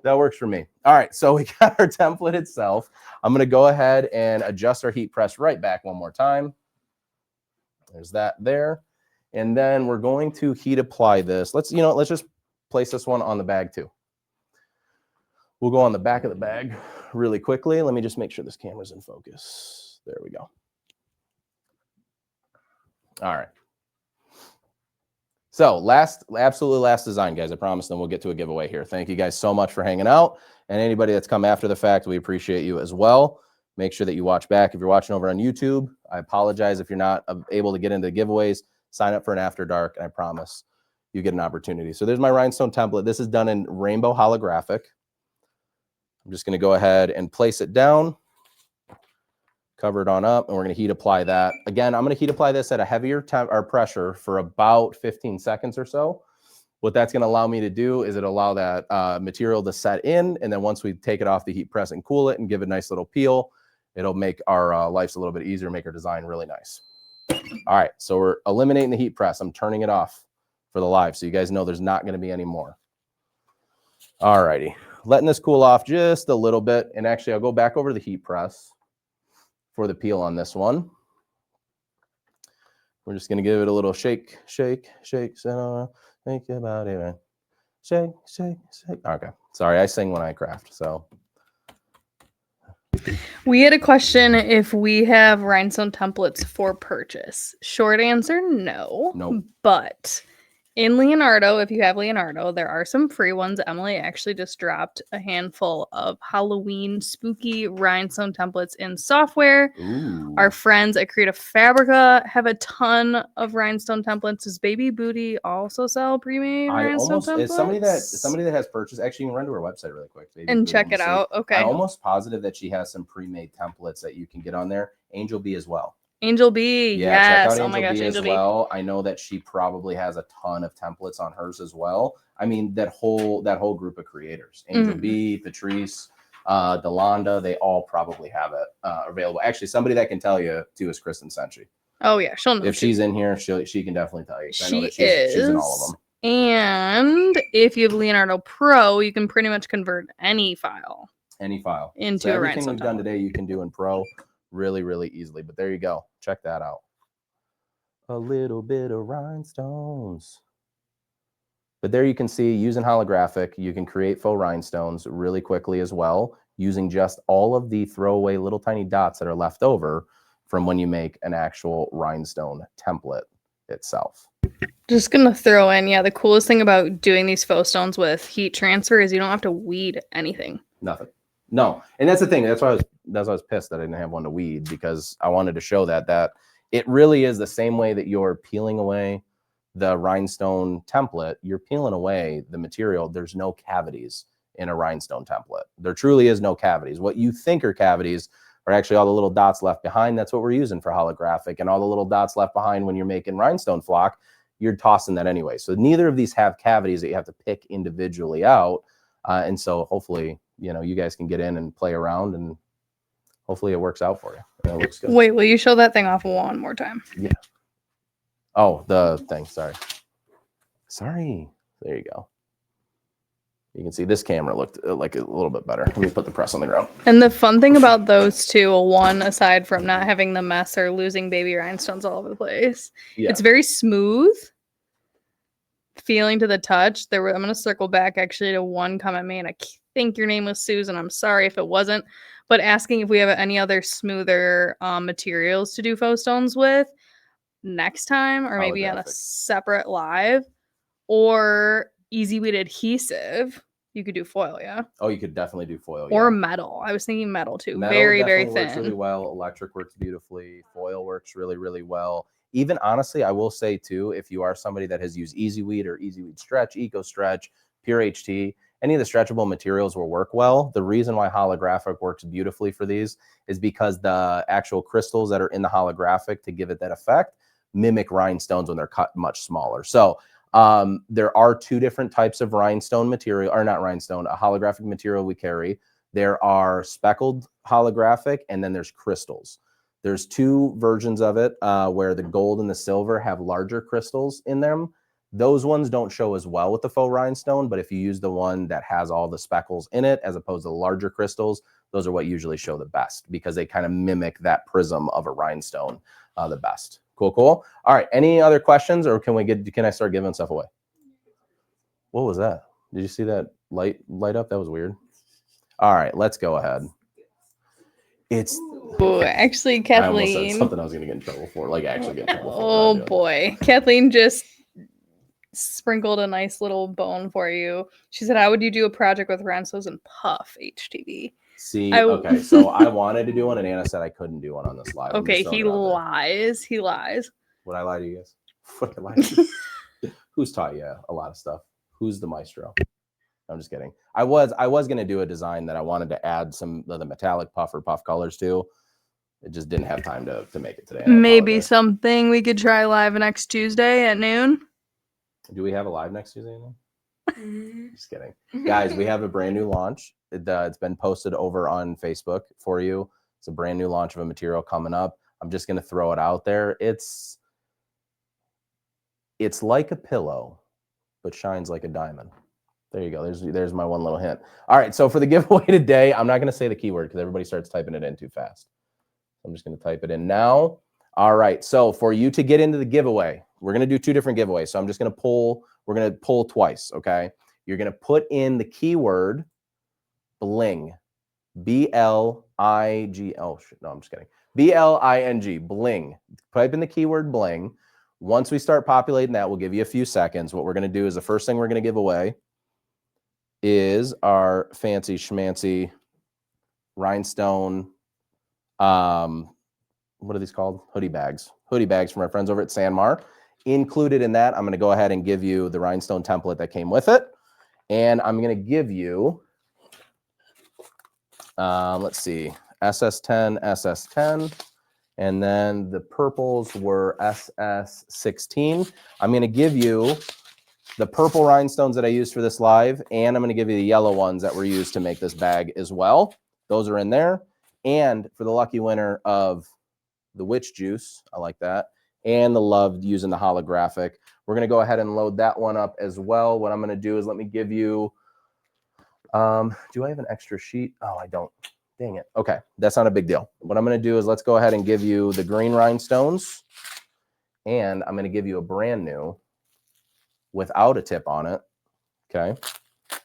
That works for me. All right, so we got our template itself. I'm going to go ahead and adjust our heat press right back one more time. There's that there. And then we're going to heat apply this. Let's just place this one on the bag too. We'll go on the back of the bag really quickly. Let me just make sure this camera's in focus. There we go. All right. So absolutely last design, guys. I promise, then we'll get to a giveaway here. Thank you guys so much for hanging out. And anybody that's come after the fact, we appreciate you as well. Make sure that you watch back. If you're watching over on YouTube, I apologize if you're not able to get into the giveaways. Sign up for an After Dark, and I promise you get an opportunity. So there's my rhinestone template. This is done in rainbow holographic. I'm just going to go ahead and place it down, cover it on up, and we're going to heat apply that. Again, I'm going to heat apply this at a heavier pressure for about 15 seconds or so. What that's going to allow me to do is it'll allow that material to set in, and then once we take it off the heat press and cool it and give it a nice little peel, it'll make our lives a little bit easier, make our design really nice. All right, so we're eliminating the heat press. I'm turning it off for the live, so you guys know there's not going to be any more. All righty, letting this cool off just a little bit, and actually I'll go back over the heat press for the peel on this one. We're just going to give it a little shake, shake, shake. So think about it. Shake, shake, shake. Okay, sorry, I sing when I craft, so. We had a question if we have rhinestone templates for purchase. Short answer, no. Nope. But in Leonardo, if you have Leonardo, there are some free ones. Emily actually just dropped a handful of Halloween spooky rhinestone templates in software. Ooh. Our friends at Creative Fabrica have a ton of rhinestone templates. Does Baby Booty also sell pre-made rhinestone templates? Is somebody that has purchased, actually you can run to her website really quick. Baby and Booty, check it out. Okay. I'm almost positive that she has some pre-made templates that you can get on there. Angel B as well. Angel B, yeah, yes. Check out oh my gosh, Angel B. Well. I know that she probably has a ton of templates on hers as well. I mean, that whole group of creators, Angel B, Patrice, Delonda, they all probably have it available. Actually, somebody that can tell you too is Kristen Senchi. Oh yeah, she'll know. If she's in here, she can definitely tell you. I know that she's in all of them. And if you have Leonardo Pro, you can pretty much convert any file. Into a everything we've done today, you can do in Pro really, really easily. But there you go. Check that out. A little bit of rhinestones. But there you can see, using holographic, you can create faux rhinestones really quickly as well, using just all of the throwaway little tiny dots that are left over from when you make an actual rhinestone template itself. Just gonna throw in, the coolest thing about doing these faux stones with heat transfer is you don't have to weed anything. Nothing. No, and that's the thing. That's why I was pissed that I didn't have one to weed, because I wanted to show that it really is the same way that you're peeling away the rhinestone template. You're peeling away the material. There's no cavities in a rhinestone template. There truly is no cavities. What you think are cavities are actually all the little dots left behind. That's what we're using for holographic, and all the little dots left behind when you're making rhinestone flock, you're tossing that anyway. So neither of these have cavities that you have to pick individually out. And so hopefully, you guys can get in and play around, and hopefully it works out for you. And it looks good. Wait, will you show that thing off one more time? Yeah. Oh, the thing. Sorry. There you go. You can see this camera looked like a little bit better. Let me put the press on the ground. And the fun thing about those two, one, aside from not having the mess or losing baby rhinestones all over the place, it's very smooth feeling to the touch. I'm going to circle back actually to one comment made. I think your name was Susan. I'm sorry if it wasn't, but asking if we have any other smoother materials to do faux stones with next time, or maybe on a separate live, or easy weed adhesive. You could do foil, yeah. Oh, you could definitely do foil, or metal. I was thinking metal too. Metal very thin. Works really well. Electric works beautifully. Foil works really well. Even honestly, I will say too, if you are somebody that has used Easy Weed or Easy Weed Stretch, Eco Stretch, Pure HT, any of the stretchable materials will work well. The reason why holographic works beautifully for these is because the actual crystals that are in the holographic to give it that effect mimic rhinestones when they're cut much smaller. So there are two different types of rhinestone material, or not rhinestone, a holographic material we carry. There are speckled holographic, and then there's crystals. There's two versions of it where the gold and the silver have larger crystals in them. Those ones don't show as well with the faux rhinestone, but if you use the one that has all the speckles in it as opposed to the larger crystals, those are what usually show the best because they kind of mimic that prism of a rhinestone the best. Cool. All right. Any other questions, or can I start giving stuff away? What was that? Did you see that light up? That was weird. All right, let's go ahead. Actually, Kathleen. I almost said something I was going to get in trouble for, like actually get in trouble for. Oh boy, Kathleen just sprinkled a nice little bone for you. She said, "How would you do a project with rhinestones and puff HTV?" See, okay, so I wanted to do one, and Anna said I couldn't do one on this live. Okay, he lies. He lies. Would I lie to you guys? Would I lie to you? Who's taught you a lot of stuff? Who's the maestro? I'm just kidding. I was going to do a design that I wanted to add some of the metallic puff colors to. It just didn't have time to make it today. Maybe something we could try live next Tuesday at noon. Do we have a live next Tuesday? Just kidding. Guys, we have a brand new launch. It's been posted over on Facebook for you. It's a brand new launch of a material coming up. I'm just going to throw it out there. It's like a pillow, but shines like a diamond. There you go. There's my one little hint. All right. So for the giveaway today, I'm not going to say the keyword because everybody starts typing it in too fast. I'm just going to type it in now. All right. So for you to get into the giveaway, we're going to do two different giveaways. So I'm just going to pull. We're going to pull twice. Okay. You're going to put in the keyword bling, B-L-I-G. Oh, shit. No, I'm just kidding. B-L-I-N-G, bling. Type in the keyword bling. Once we start populating that, we'll give you a few seconds. What we're going to do is the first thing we're going to give away is our fancy schmancy rhinestone, what are these called? Hoodie bags from our friends over at Sanmar. Included in that, I'm going to go ahead and give you the rhinestone template that came with it. And I'm going to give you, let's see, SS10, and then the purples were SS16. I'm going to give you the purple rhinestones that I used for this live, and I'm going to give you the yellow ones that were used to make this bag as well. Those are in there. And for the lucky winner of the witch juice, I like that, and the love using the holographic, we're going to go ahead and load that one up as well. What I'm going to do is let me give you, do I have an extra sheet? Oh, I don't. Dang it. Okay, that's not a big deal. What I'm going to do is let's go ahead and give you the green rhinestones, and I'm going to give you a brand new without a tip on it, okay?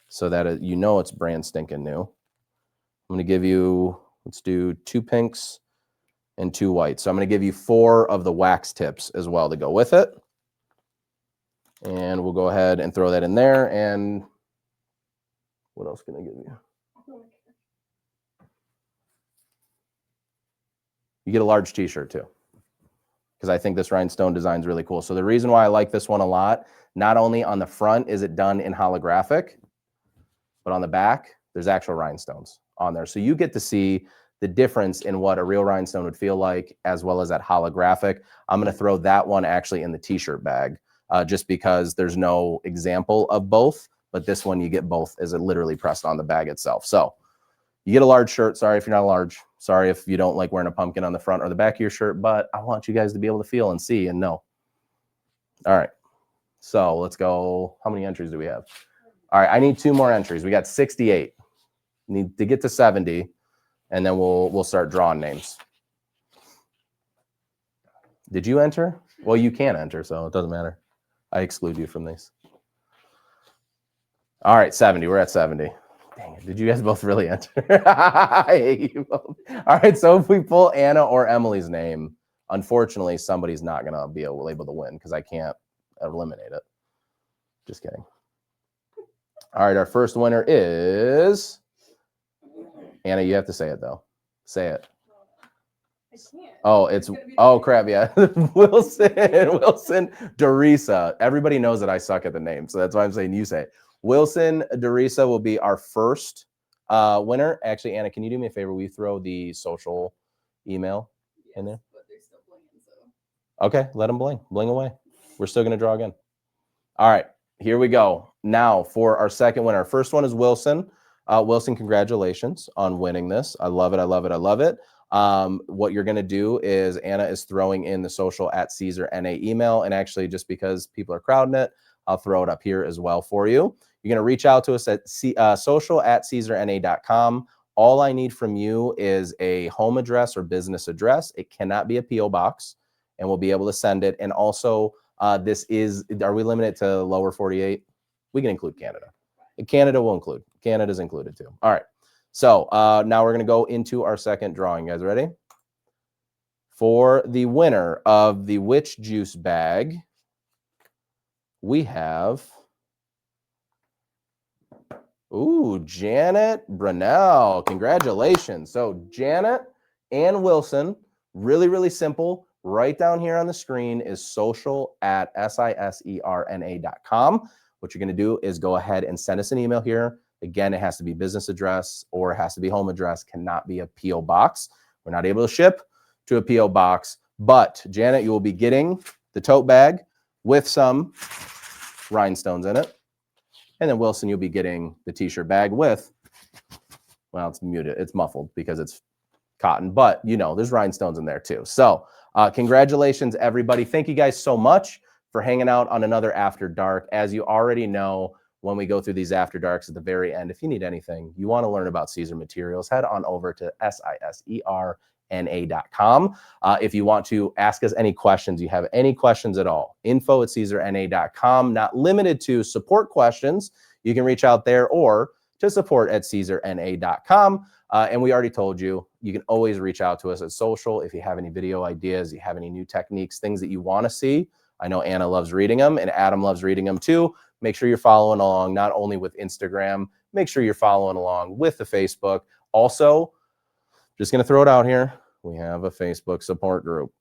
So that you know it's brand stinking new. I'm going to give you, let's do 2 pinks and 2 whites. So I'm going to give you 4 of the wax tips as well to go with it. And we'll go ahead and throw that in there. And what else can I give you? You get a large t-shirt too, because I think this rhinestone design is really cool. So the reason why I like this one a lot, not only on the front is it done in holographic, but on the back, there's actual rhinestones on there. So you get to see the difference in what a real rhinestone would feel like, as well as that holographic. I'm going to throw that one actually in the t-shirt bag, just because there's no example of both, but this one you get both as it literally pressed on the bag itself. So you get a large shirt. Sorry if you're not a large. Sorry if you don't like wearing a pumpkin on the front or the back of your shirt, but I want you guys to be able to feel and see and know. All right. So let's go. How many entries do we have? All right, I need 2 more entries. We got 68. Need to get to 70, and then we'll start drawing names. Did you enter? Well, you can enter, so it doesn't matter. I exclude you from these. All right, 70. We're at 70. Dang it. Did you guys both really enter? I hate you both. All right, so if we pull Anna or Emily's name, unfortunately, somebody's not going to be able to win because I can't eliminate it. Just kidding. All right, our first winner is... Anna, you have to say it, though. Say it. I can't. Oh, it's... Oh, crap, yeah. Wilson Dorisa. Everybody knows that I suck at the name, so that's why I'm saying you say it. Wilson Dorisa will be our first winner. Actually, Anna, can you do me a favor? Will you throw the social email in there? But they're still blinging, so. Okay, let them bling. Bling away. We're still going to draw again. All right, here we go. Now for our second winner. First one is Wilson. Wilson, congratulations on winning this. I love it. I love it. I love it. What you're going to do is Anna is throwing in the social at Siser NA email. And actually, just because people are crowding it, I'll throw it up here as well for you. You're going to reach out to us at social@siserna.com. All I need from you is a home address or business address. It cannot be a P.O. box, and we'll be able to send it. And also, this is, are we limited to lower 48? We can include Canada. Canada will include. Canada's included too. All right. So now we're going to go into our second drawing. You guys ready? For the winner of the Witch Juice bag, we have, Janet Brunel. Congratulations. So Janet and Wilson, really, really simple. Right down here on the screen is social@siserna.com. What you're going to do is go ahead and send us an email here. Again, it has to be business address or it has to be home address. Cannot be a P.O. box. We're not able to ship to a P.O. box. But Janet, you will be getting the tote bag with some rhinestones in it. And then Wilson, you'll be getting the t-shirt bag with, well, it's muted. It's muffled because it's cotton. But, you know, there's rhinestones in there too. So congratulations, everybody. Thank you guys so much for hanging out on another After Dark. As you already know, when we go through these After Darks at the very end, if you need anything, you want to learn about Siser materials, head on over to siserna.com. If you want to ask us any questions, you have any questions at all, info@siserna.com. Not limited to support questions. You can reach out there or to support@siserna.com. And we already told you, you can always reach out to us at social. If you have any video ideas, you have any new techniques, things that you want to see. I know Anna loves reading them and Adam loves reading them too. Make sure you're following along, not only with Instagram, make sure you're following along with the Facebook. Also, just going to throw it out here. We have a Facebook support group,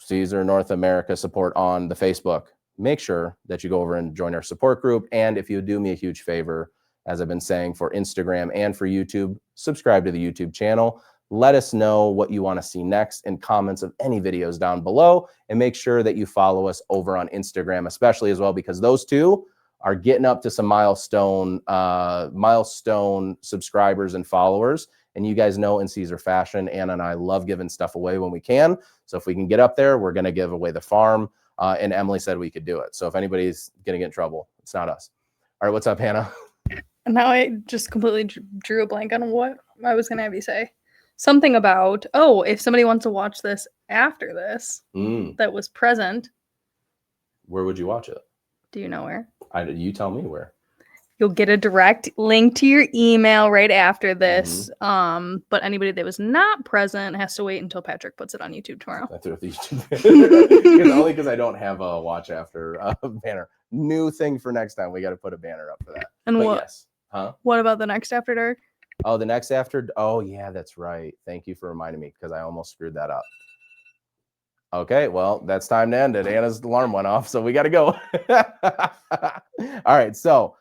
Siser North America support on the Facebook. Make sure that you go over and join our support group. And if you do me a huge favor, as I've been saying for Instagram and for YouTube, subscribe to the YouTube channel. Let us know what you want to see next in comments of any videos down below. And make sure that you follow us over on Instagram, especially as well, because those two are getting up to some milestone subscribers and followers. And you guys know in Siser fashion, Anna and I love giving stuff away when we can. So if we can get up there, we're going to give away the farm. And Emily said we could do it. So if anybody's going to get in trouble, it's not us. All right, what's up, Hannah? And now I just completely drew a blank on what I was going to have you say. Something about, oh, if somebody wants to watch this after this, that was present. Where would you watch it? Do you know where? You tell me where. You'll get a direct link to your email right after this. But anybody that was not present has to wait until Patrick puts it on YouTube tomorrow. I threw it the YouTube. Only because I don't have a watch after banner. New thing for next time. We got to put a banner up for that. And but what? Yes. Huh? What about the next After Dark? Oh, the next After. Oh, yeah, that's right. Thank you for reminding me because I almost screwed that up. Okay, well, that's time to end it. Anna's alarm went off, so we got to go. All right, so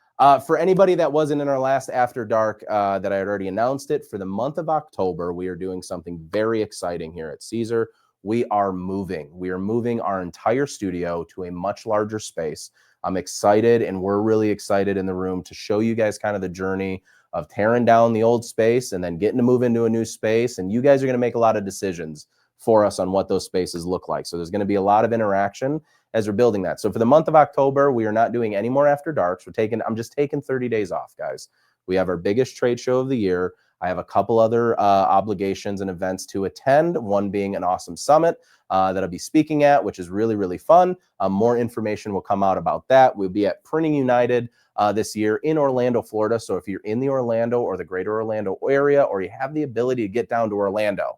for anybody that wasn't in our last After Dark that I had already announced it, for the month of October, we are doing something very exciting here at Siser. We are moving. We are moving our entire studio to a much larger space. I'm excited, and we're really excited in the room to show you guys kind of the journey of tearing down the old space and then getting to move into a new space. And you guys are going to make a lot of decisions for us on what those spaces look like. So there's going to be a lot of interaction as we're building that. So for the month of October, we are not doing any more After Darks. I'm just taking 30 days off, guys. We have our biggest trade show of the year. I have a couple other obligations and events to attend, one being an awesome summit that I'll be speaking at, which is really, really fun. More information will come out about that. We'll be at Printing United this year in Orlando, Florida. So if you're in the Orlando or the greater Orlando area, or you have the ability to get down to Orlando,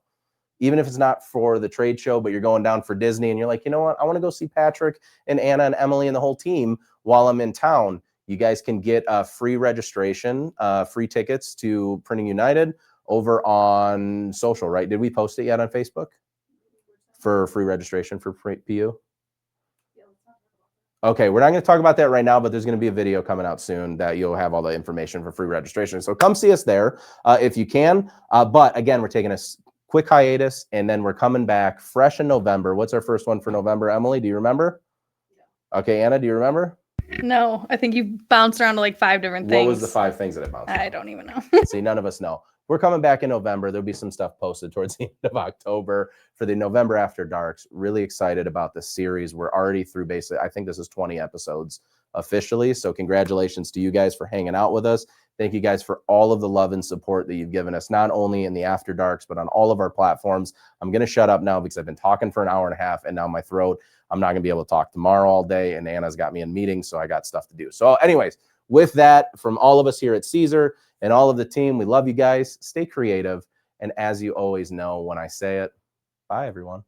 even if it's not for the trade show, but you're going down for Disney and you're like, you know what, I want to go see Patrick and Anna and Emily and the whole team while I'm in town. You guys can get free registration, free tickets to Printing United over on social, right? Did we post it yet on Facebook for free registration for PU? Okay, we're not going to talk about that right now, but there's going to be a video coming out soon that you'll have all the information for free registration. So come see us there if you can. But again, we're taking a quick hiatus, and then we're coming back fresh in November. What's our first one for November, Emily? Do you remember? Okay, Anna, do you remember? No, I think you bounced around to like 5 different things. What was the 5 things that it bounced? I don't even know. See, none of us know. We're coming back in November. There'll be some stuff posted towards the end of October for the November After Darks. Really excited about the series. We're already through basically, I think this is 20 episodes officially. So congratulations to you guys for hanging out with us. Thank you guys for all of the love and support that you've given us, not only in the After Darks, but on all of our platforms. I'm going to shut up now because I've been talking for an hour and a half, and now my throat, I'm not going to be able to talk tomorrow all day, and Anna's got me in meetings, so I got stuff to do. So anyways, with that, from all of us here at Siser and all of the team, we love you guys. Stay creative. And as you always know, when I say it, bye, everyone.